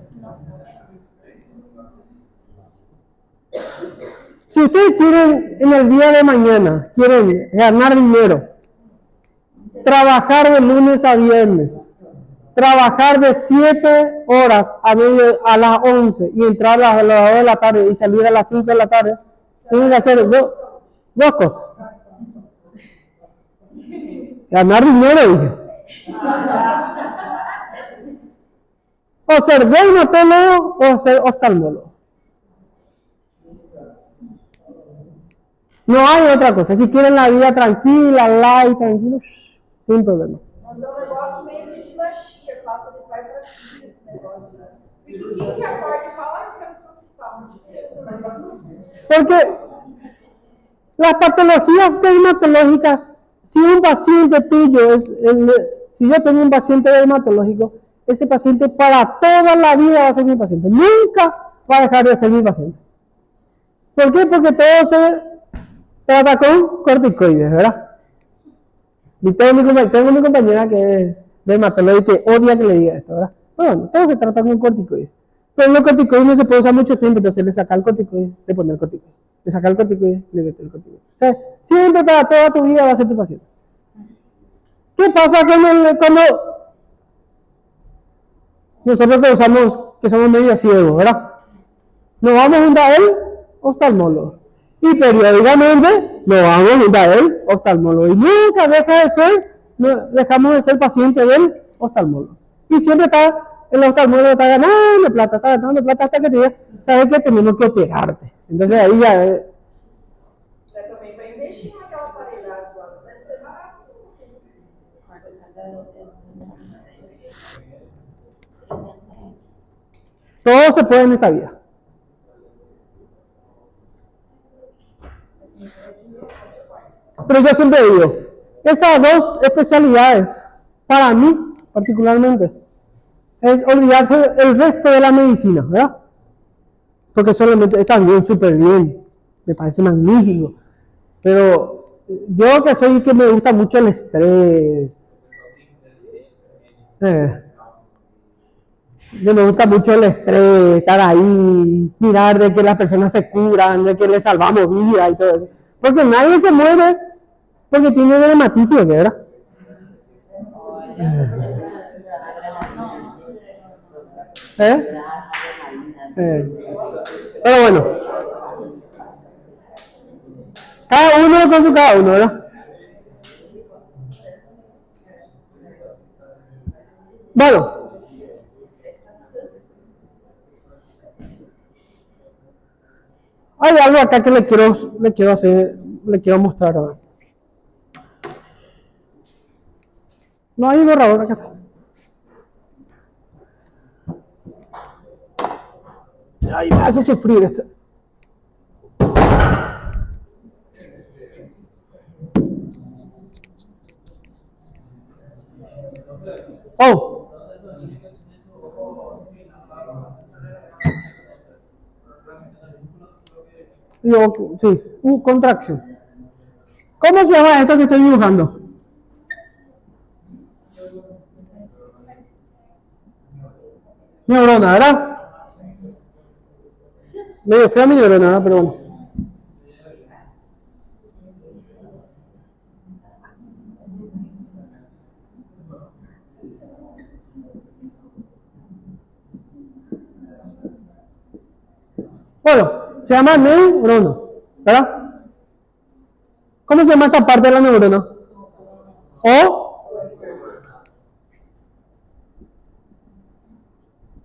Si ustedes quieren en el día de mañana, quieren ganar dinero, trabajar de lunes a viernes, trabajar de 7 horas a las 11 y entrar a las 2 de la tarde y salir a las 5 de la tarde, tienen que hacer dos cosas. Ganar dinero, dije. O ser dermatólogo o ser oftalmólogo. No hay otra cosa. Si quieren la vida tranquila, light, tranquilo, sin problema. Mas é um negócio meio de dinastia, passa de pai para filho esse negócio, né? Se quem que acorda e fala, eu quero ser hospital, muito difícil, né? Porque las patologías dermatológicas, si un paciente tuyo si yo tengo un paciente dermatológico, ese paciente para toda la vida va a ser mi paciente. Nunca va a dejar de ser mi paciente. ¿Por qué? Porque todo se trata con corticoides, ¿verdad? Y tengo mi compañera que es dermatóloga y que odia que le diga esto, ¿verdad? Bueno, todo se trata con corticoides. Pero los corticoides no se puede usar mucho tiempo, entonces le saca el corticoide, le pone el corticoide. Le saca el corticoide, le mete el corticoide. O sea, siempre para toda tu vida va a ser tu paciente. ¿Qué pasa cuando nosotros que somos medio ciegos, ¿verdad? Nos vamos junto a él, oftalmólogo. Y periódicamente nos vamos junto a él, oftalmólogo. Y nunca dejamos de ser paciente del oftalmólogo. Y siempre el oftalmólogo está ganando plata hasta que te diga, sabes que tenemos que operarte. Entonces ahí ya... Mas também para investir naquela aparelhagem lá, deve ser barato. Todo se puede en esta vida. Pero yo siempre digo, esas dos especialidades, para mí particularmente, es olvidarse el resto de la medicina, ¿verdad? Porque solamente están bien, súper bien, me parece magnífico. Pero yo que me gusta mucho el estrés, me gusta mucho el estrés, estar ahí, mirar de que las personas se curan, de que les salvamos vida y todo eso. Porque nadie se muere porque tiene dermatitis, ¿verdad? Pero bueno, cada uno con su cada uno, ¿verdad? Bueno, hay algo acá que le quiero mostrar ahora. No hay borrador, acá está. Ay, me hace sufrir esto. Oh. Sí, contracción. ¿Cómo se llama esto que estoy dibujando? Neurona, ¿verdad? Medio fea mi neurona, ¿verdad? Pero bueno. Bueno, se llama neurona, ¿verdad? ¿Cómo se llama esta parte de la neurona?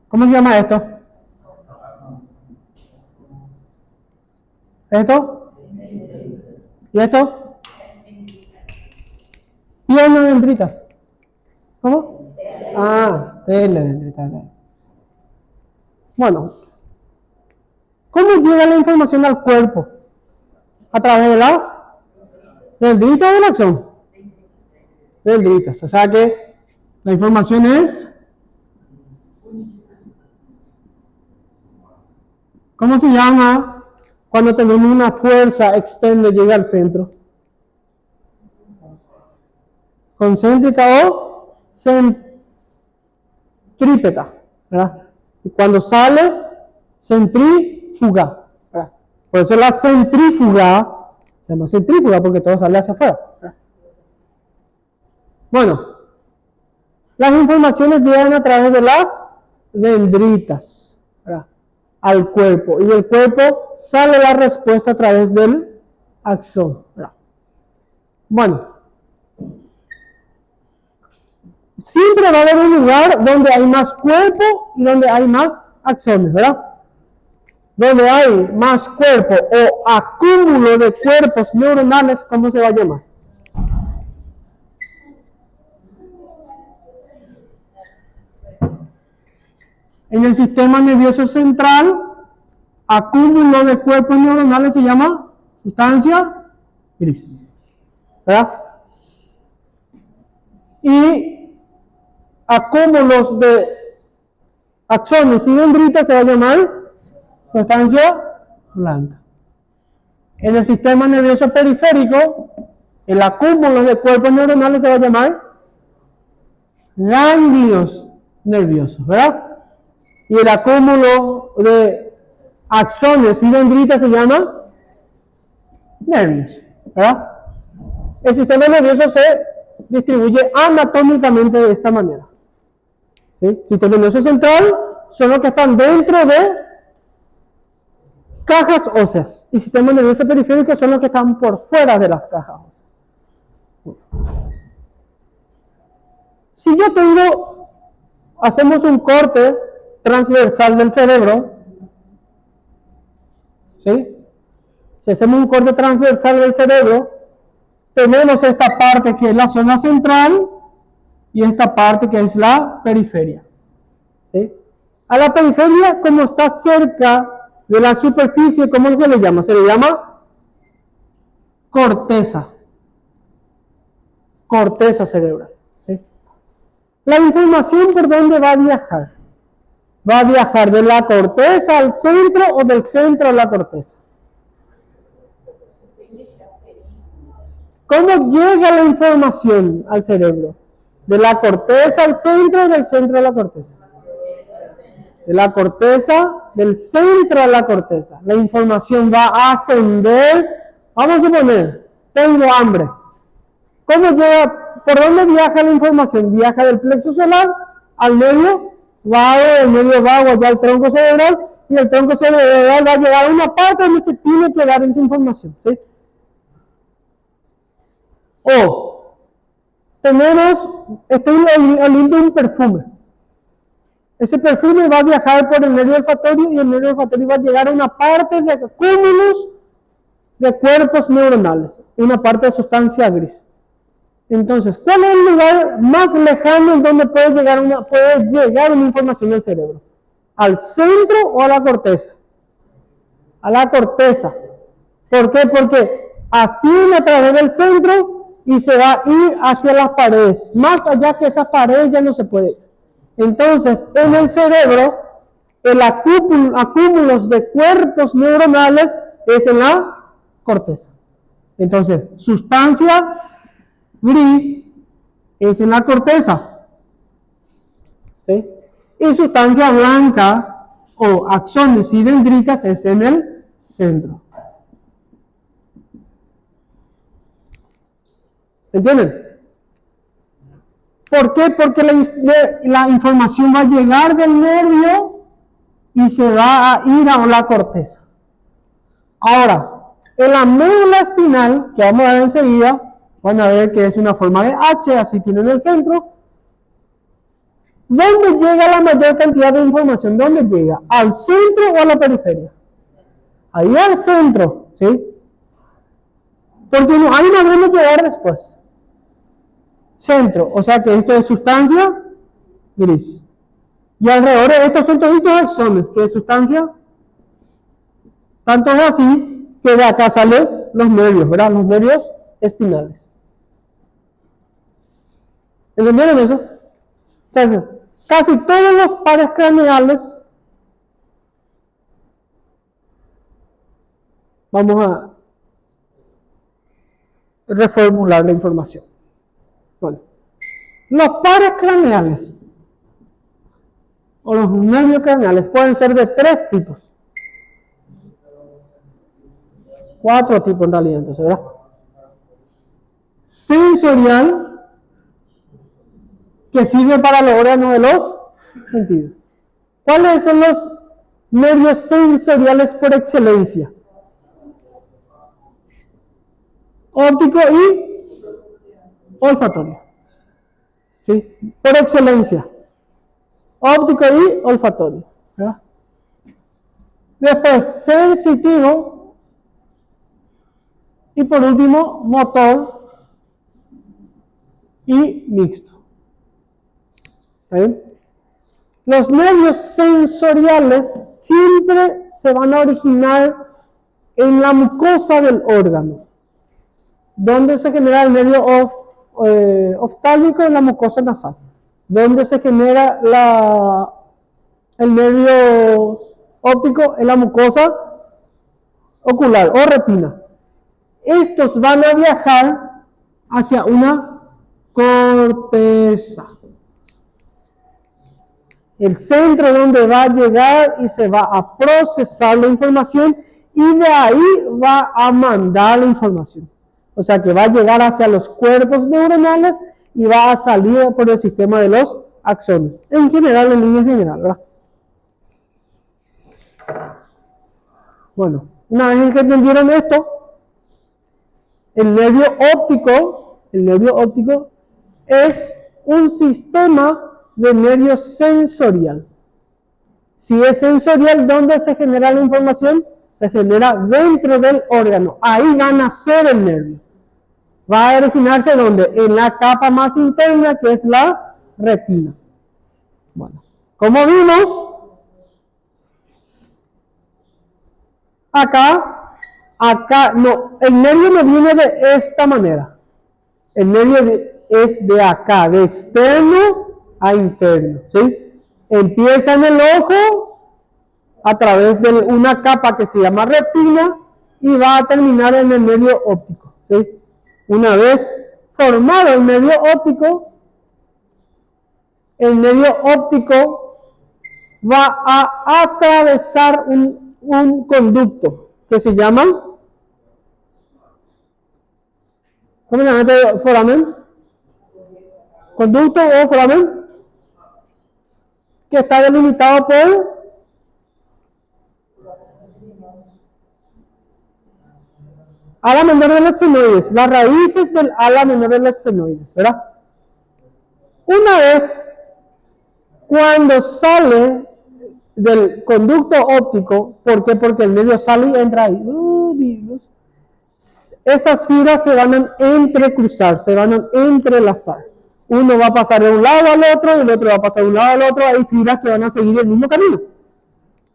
¿Cómo se llama esto? ¿Esto? ¿Y esto? Pielodendritas. ¿Cómo? Teledendritas. Bueno, ¿cómo llega la información al cuerpo? A través de las dendritas del axón. Dendritas. O sea que la información es ¿Cómo se llama cuando tenemos una fuerza externa llega al centro? Concéntrica o centrípeta, ¿verdad? Y cuando sale, centrífuga, ¿verdad? Por eso la centrífuga se llama centrífuga porque todo sale hacia afuera, ¿verdad? Bueno, las informaciones llegan a través de las dendritas, ¿verdad? Al cuerpo, y del cuerpo sale la respuesta a través del axón, ¿verdad? Bueno, siempre va a haber un lugar donde hay más cuerpo y donde hay más axones, ¿verdad? Donde hay más cuerpo o acúmulo de cuerpos neuronales, ¿cómo se va a llamar? En el sistema nervioso central, acúmulo de cuerpos neuronales se llama sustancia gris, ¿verdad? Y acúmulos de axones y dendritas se va a llamar sustancia blanca. En el sistema nervioso periférico, el acúmulo de cuerpos neuronales se va a llamar ganglios nerviosos, ¿verdad? Y el acúmulo de axones y dendritas se llama nervios, ¿verdad? El sistema nervioso se distribuye anatómicamente de esta manera. ¿Sí? Sistema nervioso central son los que están dentro de cajas óseas y sistema nervioso periférico son los que están por fuera de las cajas óseas. Si yo hacemos un corte transversal del cerebro, ¿sí? Si hacemos un corte transversal del cerebro, tenemos esta parte que es la zona central y esta parte que es la periferia, ¿sí? A la periferia, como está cerca de la superficie, ¿cómo se le llama? Se le llama corteza. Corteza cerebral, ¿sí? La información, ¿por dónde va a viajar? ¿Va a viajar de la corteza al centro o del centro a la corteza? ¿Cómo llega la información al cerebro? ¿De la corteza al centro o del centro a la corteza? De la corteza, del centro a la corteza. La información va a ascender. Vamos a suponer, tengo hambre. ¿Cómo llega? ¿Por dónde viaja la información? Viaja del plexo solar al nervio vago, del nervio vago allá al tronco cerebral, y el tronco cerebral va a llegar a una parte donde se tiene que dar esa información, ¿sí? O estoy oliendo un perfume. Ese perfume va a viajar por el nervio olfatorio y el nervio olfatorio va a llegar a una parte de cúmulos de cuerpos neuronales, una parte de sustancia gris. Entonces, ¿cuál es el lugar más lejano en donde puede llegar una información al cerebro? ¿Al centro o a la corteza? A la corteza. ¿Por qué? Porque asciende a través del centro y se va a ir hacia las paredes. Más allá que esas paredes ya no se puede ir. Entonces, en el cerebro, el acúmulos de cuerpos neuronales es en la corteza. Entonces, sustancia gris es en la corteza, ¿sí? Y sustancia blanca o axones y dendritas es en el centro. ¿Entienden? ¿Por qué? Porque la información va a llegar del nervio y se va a ir a la corteza. Ahora, en la médula espinal, que vamos a ver enseguida, van a ver que es una forma de H, así tiene en el centro. ¿Dónde llega la mayor cantidad de información? ¿Dónde llega? ¿Al centro o a la periferia? Ahí al centro, ¿sí? Porque hay una dónde llegar después. Centro, o sea que esto es sustancia gris. Y alrededor de estos son todos axones, que es sustancia. Tanto es así que de acá salen los nervios, ¿verdad? Los nervios espinales. ¿Entendieron eso? Entonces, casi todos los pares craneales Vamos a reformular la información. Bueno, los pares craneales o los nervios craneales pueden ser de 3 tipos. 4 tipos en realidad, entonces, ¿verdad? Sensorial, que sirve para los órganos de los sentidos. ¿Cuáles son los nervios sensoriales por excelencia? Óptico y olfatorio. ¿Sí? Por excelencia. Óptico y olfatorio. ¿Verdad? Después, sensitivo. Y por último, motor y mixto. ¿Está bien? Los nervios sensoriales siempre se van a originar en la mucosa del órgano, donde se genera el nervio oftálmico en la mucosa nasal, donde se genera el nervio óptico en la mucosa ocular o retina. Estos van a viajar hacia una corteza, el centro donde va a llegar y se va a procesar la información y de ahí va a mandar la información. O sea que va a llegar hacia los cuerpos neuronales y va a salir por el sistema de los axones. En general, en línea general, ¿verdad? Bueno, una vez que entendieron esto, el nervio óptico es un sistema de nervio sensorial. Si es sensorial, ¿dónde se genera la información? Se genera dentro del órgano. Ahí va a nacer el nervio. Va a originarse ¿dónde? En la capa más interna, que es la retina. Bueno, como vimos, acá no, el nervio no viene de esta manera. El nervio es de acá, de externo a interno, ¿sí? Empieza en el ojo a través de una capa que se llama retina y va a terminar en el nervio óptico, ¿sí? Una vez formado el nervio óptico va a atravesar un conducto que se llama, ¿cómo se llama este foramen? Conducto o foramen, que está delimitado por ala menor de los esfenoides, las raíces del ala menor de los esfenoides, ¿verdad? Una vez, cuando sale del conducto óptico, ¿por qué? Porque el nervio sale y entra ahí, esas fibras se van a entrecruzar, se van a entrelazar. Uno va a pasar de un lado al otro y el otro va a pasar de un lado al otro. Hay fibras que van a seguir el mismo camino.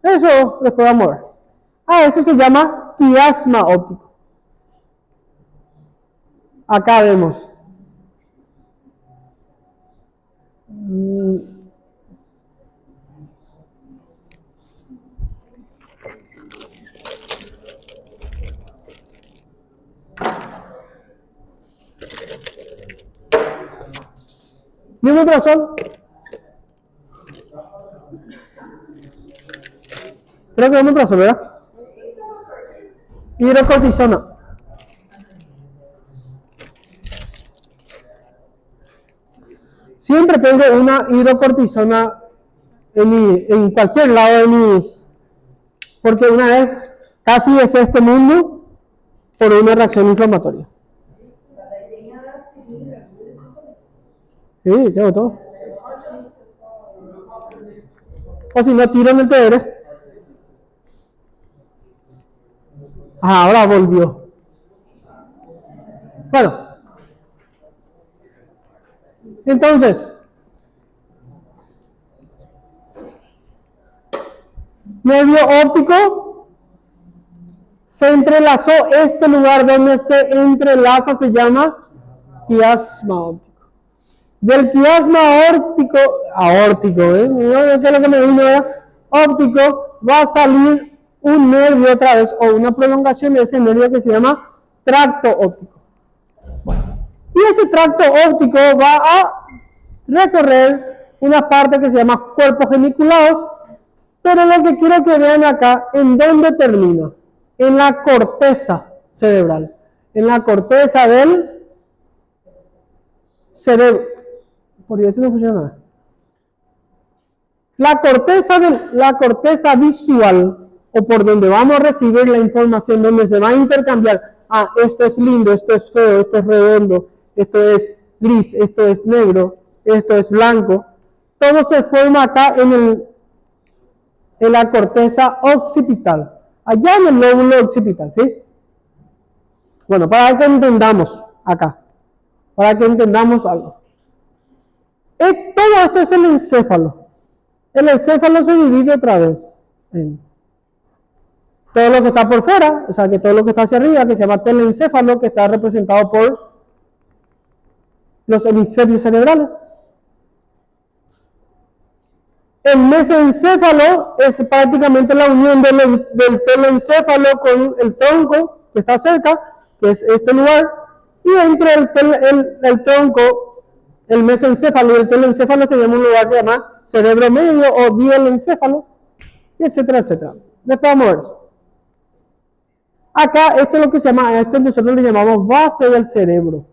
Eso después vamos a ver. Eso se llama quiasma óptico. Acá vemos. Mismo corazón. Creo que es un brazo, ¿verdad? Hidrocortisona. Siempre tengo una hidrocortisona en cualquier lado de mis... Porque una vez casi dejé este mundo por una reacción inflamatoria. Sí, tengo todo. O si no, tiro en el TR. Ahora volvió. Bueno. Entonces, nervio óptico se entrelazó. Este lugar donde se entrelaza se llama quiasma óptico. Del quiasma aórtico, ¿qué es lo que me vino? Óptico, va a salir un nervio otra vez o una prolongación de ese nervio que se llama tracto óptico. Y ese tracto óptico va a recorrer una parte que se llama cuerpos geniculados, pero lo que quiero que vean acá, ¿en dónde termina? En la corteza cerebral, en la corteza del cerebro. Por esto no funciona nada. La corteza visual, o por donde vamos a recibir la información, donde se va a intercambiar, esto es lindo, esto es feo, esto es redondo, esto es gris, esto es negro, esto es blanco, todo se forma acá en la corteza occipital, allá en el lóbulo occipital, ¿sí? Bueno, para que entendamos acá, para que entendamos algo. Todo esto es el encéfalo. El encéfalo se divide otra vez en todo lo que está por fuera, o sea, que todo lo que está hacia arriba, que se llama telencéfalo, que está representado por los hemisferios cerebrales. El mesencéfalo es prácticamente la unión del telencéfalo con el tronco que está cerca, que es este lugar, y entre el tronco, el mesencéfalo y el telencéfalo tenemos un lugar que se llama cerebro medio o dielencéfalo, y etcétera, etcétera. Después vamos a ver eso. Acá, esto es lo que se llama, a esto nosotros le llamamos base del cerebro.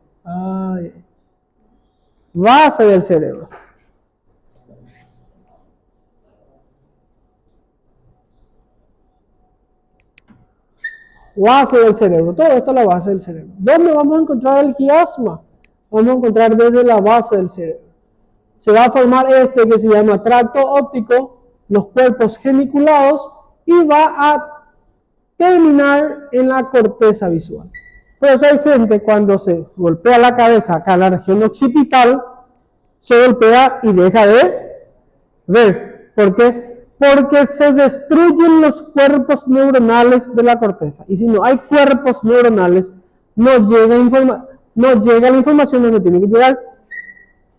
Base del cerebro. Base del cerebro, todo esto es la base del cerebro. ¿Dónde vamos a encontrar el quiasma? Vamos a encontrar desde la base del cerebro. Se va a formar este que se llama tracto óptico, los cuerpos geniculados, y va a terminar en la corteza visual. Por eso hay gente cuando se golpea la cabeza acá en la región occipital, se golpea y deja de ver. ¿Por qué? Porque se destruyen los cuerpos neuronales de la corteza. Y si no hay cuerpos neuronales, no llega la información donde tiene que llegar.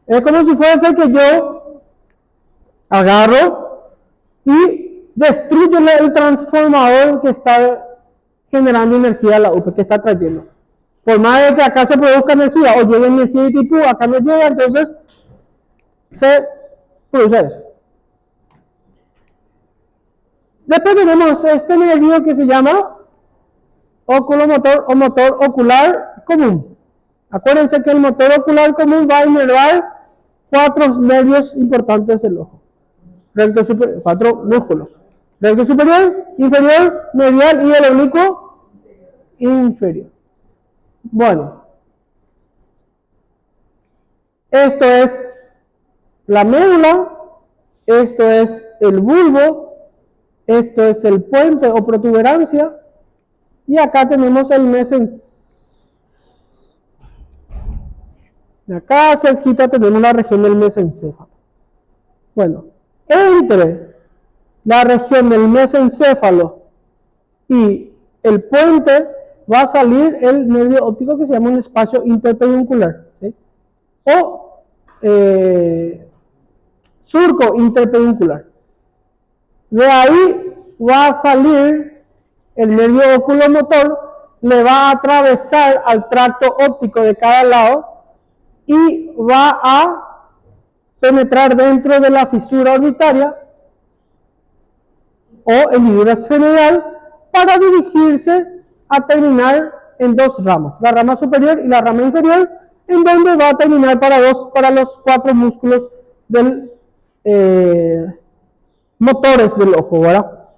Es como si fuese que yo agarro y destruyo el transformador que está generando energía a la UP, que está trayendo. Por más de que acá se produzca energía o llegue energía de tipo, acá no llega, entonces se produce eso. Después tenemos este nervio que se llama oculomotor o motor ocular común. Acuérdense que el motor ocular común va a inervar 4 nervios importantes del ojo. Recto superior, 4 músculos. Recto superior, inferior, medial y el oblicuo inferior. Bueno, esto es la médula, esto es el bulbo, esto es el puente o protuberancia, y acá tenemos el mesencéfalo. Acá cerquita tenemos la región del mesencéfalo. Bueno, entre la región del mesencéfalo y el puente va a salir el nervio óptico que se llama un espacio interpeduncular, ¿sí? O surco interpeduncular. De ahí va a salir el nervio oculomotor, le va a atravesar al tracto óptico de cada lado y va a penetrar dentro de la fisura orbitaria o hendidura esfenoidal para dirigirse a terminar en 2 ramas, la rama superior y la rama inferior, en donde va a terminar para los 4 músculos del motores del ojo, ¿verdad?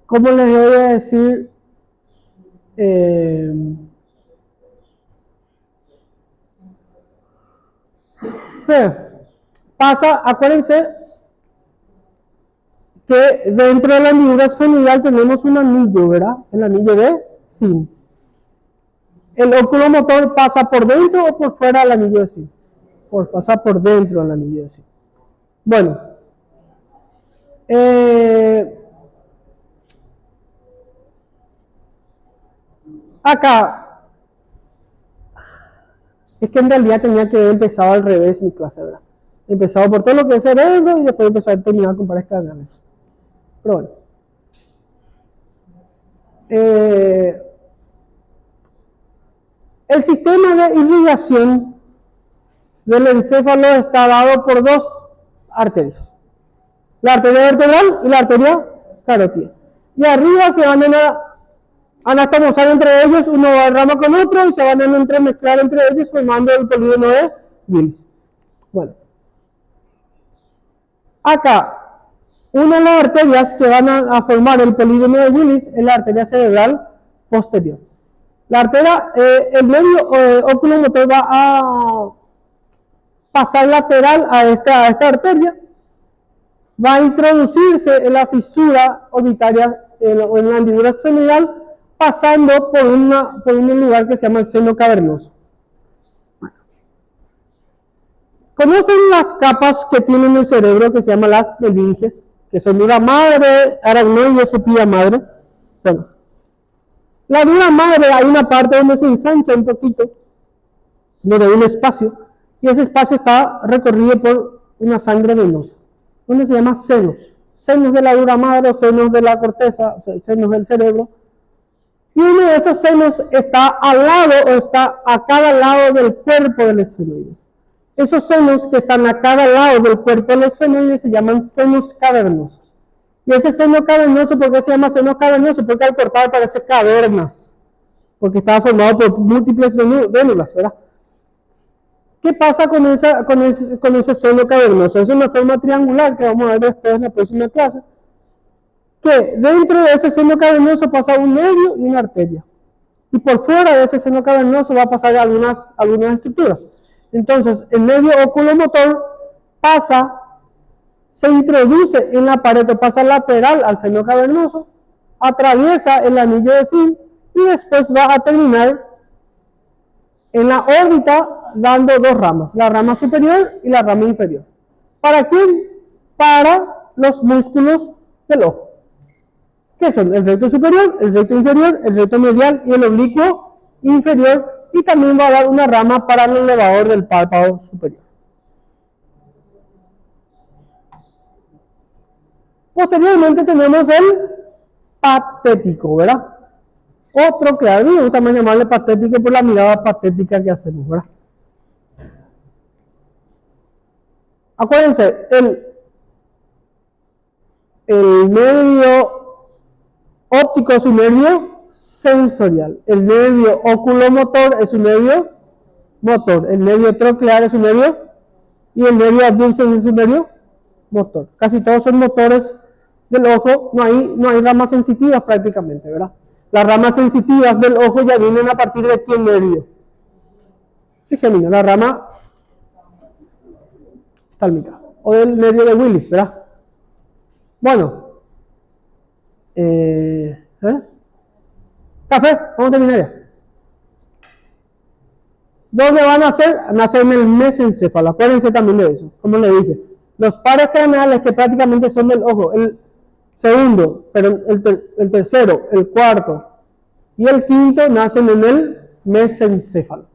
¿Cómo les voy a decir? Pasa, acuérdense que dentro de la hendidura esfenoidal tenemos un anillo, ¿verdad? El anillo de Sim. ¿El oculomotor pasa por dentro o por fuera del anillo de Sim? Pasa por dentro del anillo de Sim. Bueno, acá, es que en realidad tenía que haber empezado al revés mi clase, ¿verdad? Empezado por todo lo que es cerebro y después empezar a terminar con pares craneales. Pero bueno. El sistema de irrigación del encéfalo está dado por dos arterias. La arteria vertebral y la arteria carótida. Y arriba se van a anatomizar entre ellos, uno va a rama con otro y se van a entremezclar entre ellos formando el polígono de Willis. Bueno. Acá, una de las arterias que van a formar el polígono de Willis es la arteria cerebral posterior. La arteria, el nervio oculomotor va a pasar lateral a esta arteria, va a introducirse en la fisura orbitaria en la hendidura esfenoidal, pasando por un lugar que se llama el seno cavernoso. ¿Conocen las capas que tienen el cerebro que se llaman las meninges? Que son dura madre, aracnoide y cepilla madre. Bueno, la dura madre hay una parte donde se ensancha un poquito, donde hay un espacio, y ese espacio está recorrido por una sangre venosa, donde se llama senos. Senos de la dura madre o senos de la corteza, o sea, senos del cerebro. Y uno de esos senos está al lado o está a cada lado del cuerpo del esfenoides. Esos senos que están a cada lado del cuerpo del esfenoides se llaman senos cavernosos. Y ese seno cavernoso, ¿por qué se llama seno cavernoso? Porque al cortar parece cavernas, porque estaba formado por múltiples vénulas, ¿verdad? ¿Qué pasa con ese seno cavernoso? Es una forma triangular que vamos a ver después en la próxima clase. Que dentro de ese seno cavernoso pasa un nervio y una arteria. Y por fuera de ese seno cavernoso va a pasar algunas estructuras. Entonces, el nervio oculomotor se introduce en la pared, pasa lateral al seno cavernoso, atraviesa el anillo de Zinc y después va a terminar en la órbita dando dos ramas, la rama superior y la rama inferior. ¿Para quién? Para los músculos del ojo. ¿Qué son? El recto superior, el recto inferior, el recto medial y el oblicuo inferior. Y también va a dar una rama para el elevador del párpado superior. Posteriormente tenemos el patético, ¿verdad? Otro, claro, me gusta más llamarle patético por la mirada patética que hacemos, ¿verdad? Acuérdense, el nervio óptico es un nervio sensorial. El nervio oculomotor es un nervio motor. El nervio troclear es un nervio y el nervio abducens es un nervio motor. Casi todos son motores del ojo. No hay ramas sensitivas prácticamente, ¿verdad? Las ramas sensitivas del ojo ya vienen a partir de qué nervio. Fíjense, la rama oftálmica o del nervio de Willis, ¿verdad? Bueno. Café, vamos a terminar ya. ¿Dónde van a nacer? Nacer en el mesencéfalo. Acuérdense también de eso, como le dije. Los pares craneales que prácticamente son del ojo, el segundo, pero el tercero, el cuarto y el quinto nacen en el mesencéfalo.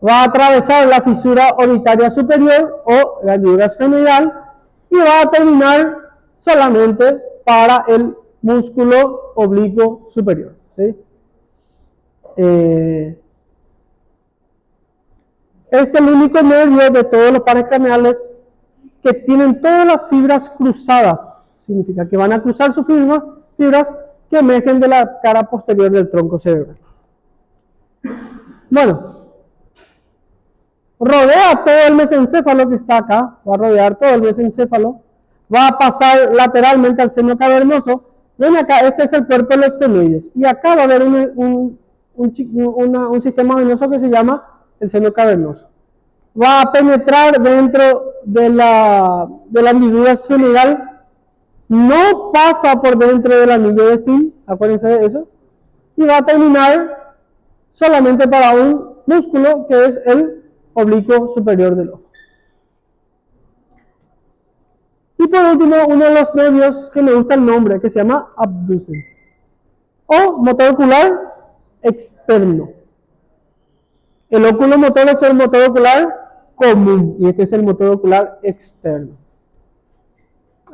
Va a atravesar la fisura orbitaria superior o la hendidura esfenoidal y va a terminar solamente para el músculo oblicuo superior. ¿Sí? Es el único nervio de todos los pares craneales que tienen todas las fibras cruzadas. Significa que van a cruzar sus fibras que emergen de la cara posterior del tronco cerebral. Bueno, rodea todo el mesencéfalo que está acá, va a rodear todo el mesencéfalo, va a pasar lateralmente al seno cavernoso. Ven acá, este es el cuerpo de los esfenoides, y acá va a haber un sistema venoso que se llama el seno cavernoso. Va a penetrar dentro de la hendidura esfenoidal, no pasa por dentro del anillo de Zinc, acuérdense de eso, y va a terminar solamente para un músculo que es el oblicuo superior del ojo. Y por último, uno de los nervios que me gusta el nombre, que se llama abducens, o motor ocular externo. El oculomotor es el motor ocular común, y este es el motor ocular externo.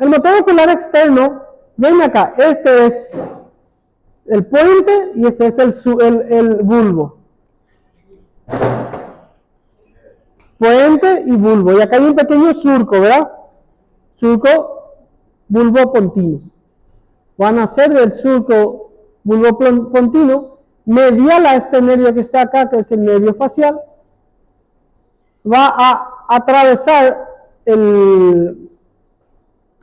El motor ocular externo, ven acá, este es el puente y este es el bulbo. Puente y bulbo. Y acá hay un pequeño surco, ¿verdad? Surco bulbo pontino. Van a ser del surco bulbo pontino, medial a este nervio que está acá, que es el nervio facial, va a atravesar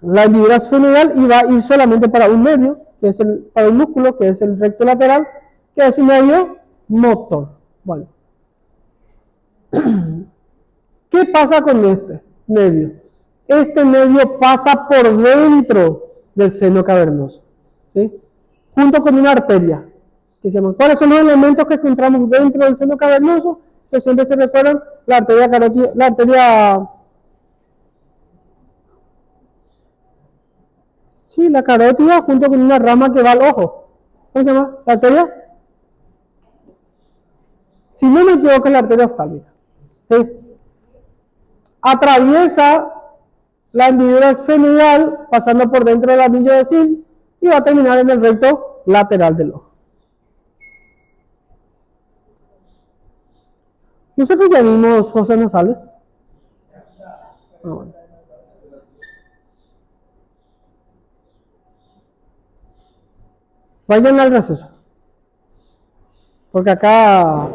la hendidura esfenoidal y va a ir solamente para un nervio, que es para un músculo, que es el recto lateral, que es un nervio motor. Bueno. ¿Qué pasa con este nervio? Este nervio pasa por dentro del seno cavernoso, ¿sí? Junto con una arteria, que se llama. ¿Cuáles son los elementos que encontramos dentro del seno cavernoso? Si siempre se recuerdan, la arteria carótida, la arteria, sí, la carótida junto con una rama que va al ojo. ¿Cómo se llama? ¿La arteria? Si no me equivoco, es la arteria oftálmica. ¿Sí? Atraviesa la hendidura esfenoidal pasando por dentro del anillo de Sil y va a terminar en el recto lateral del ojo. Nosotros ya vimos fosas nasales. Bueno. Vayan al receso. Porque acá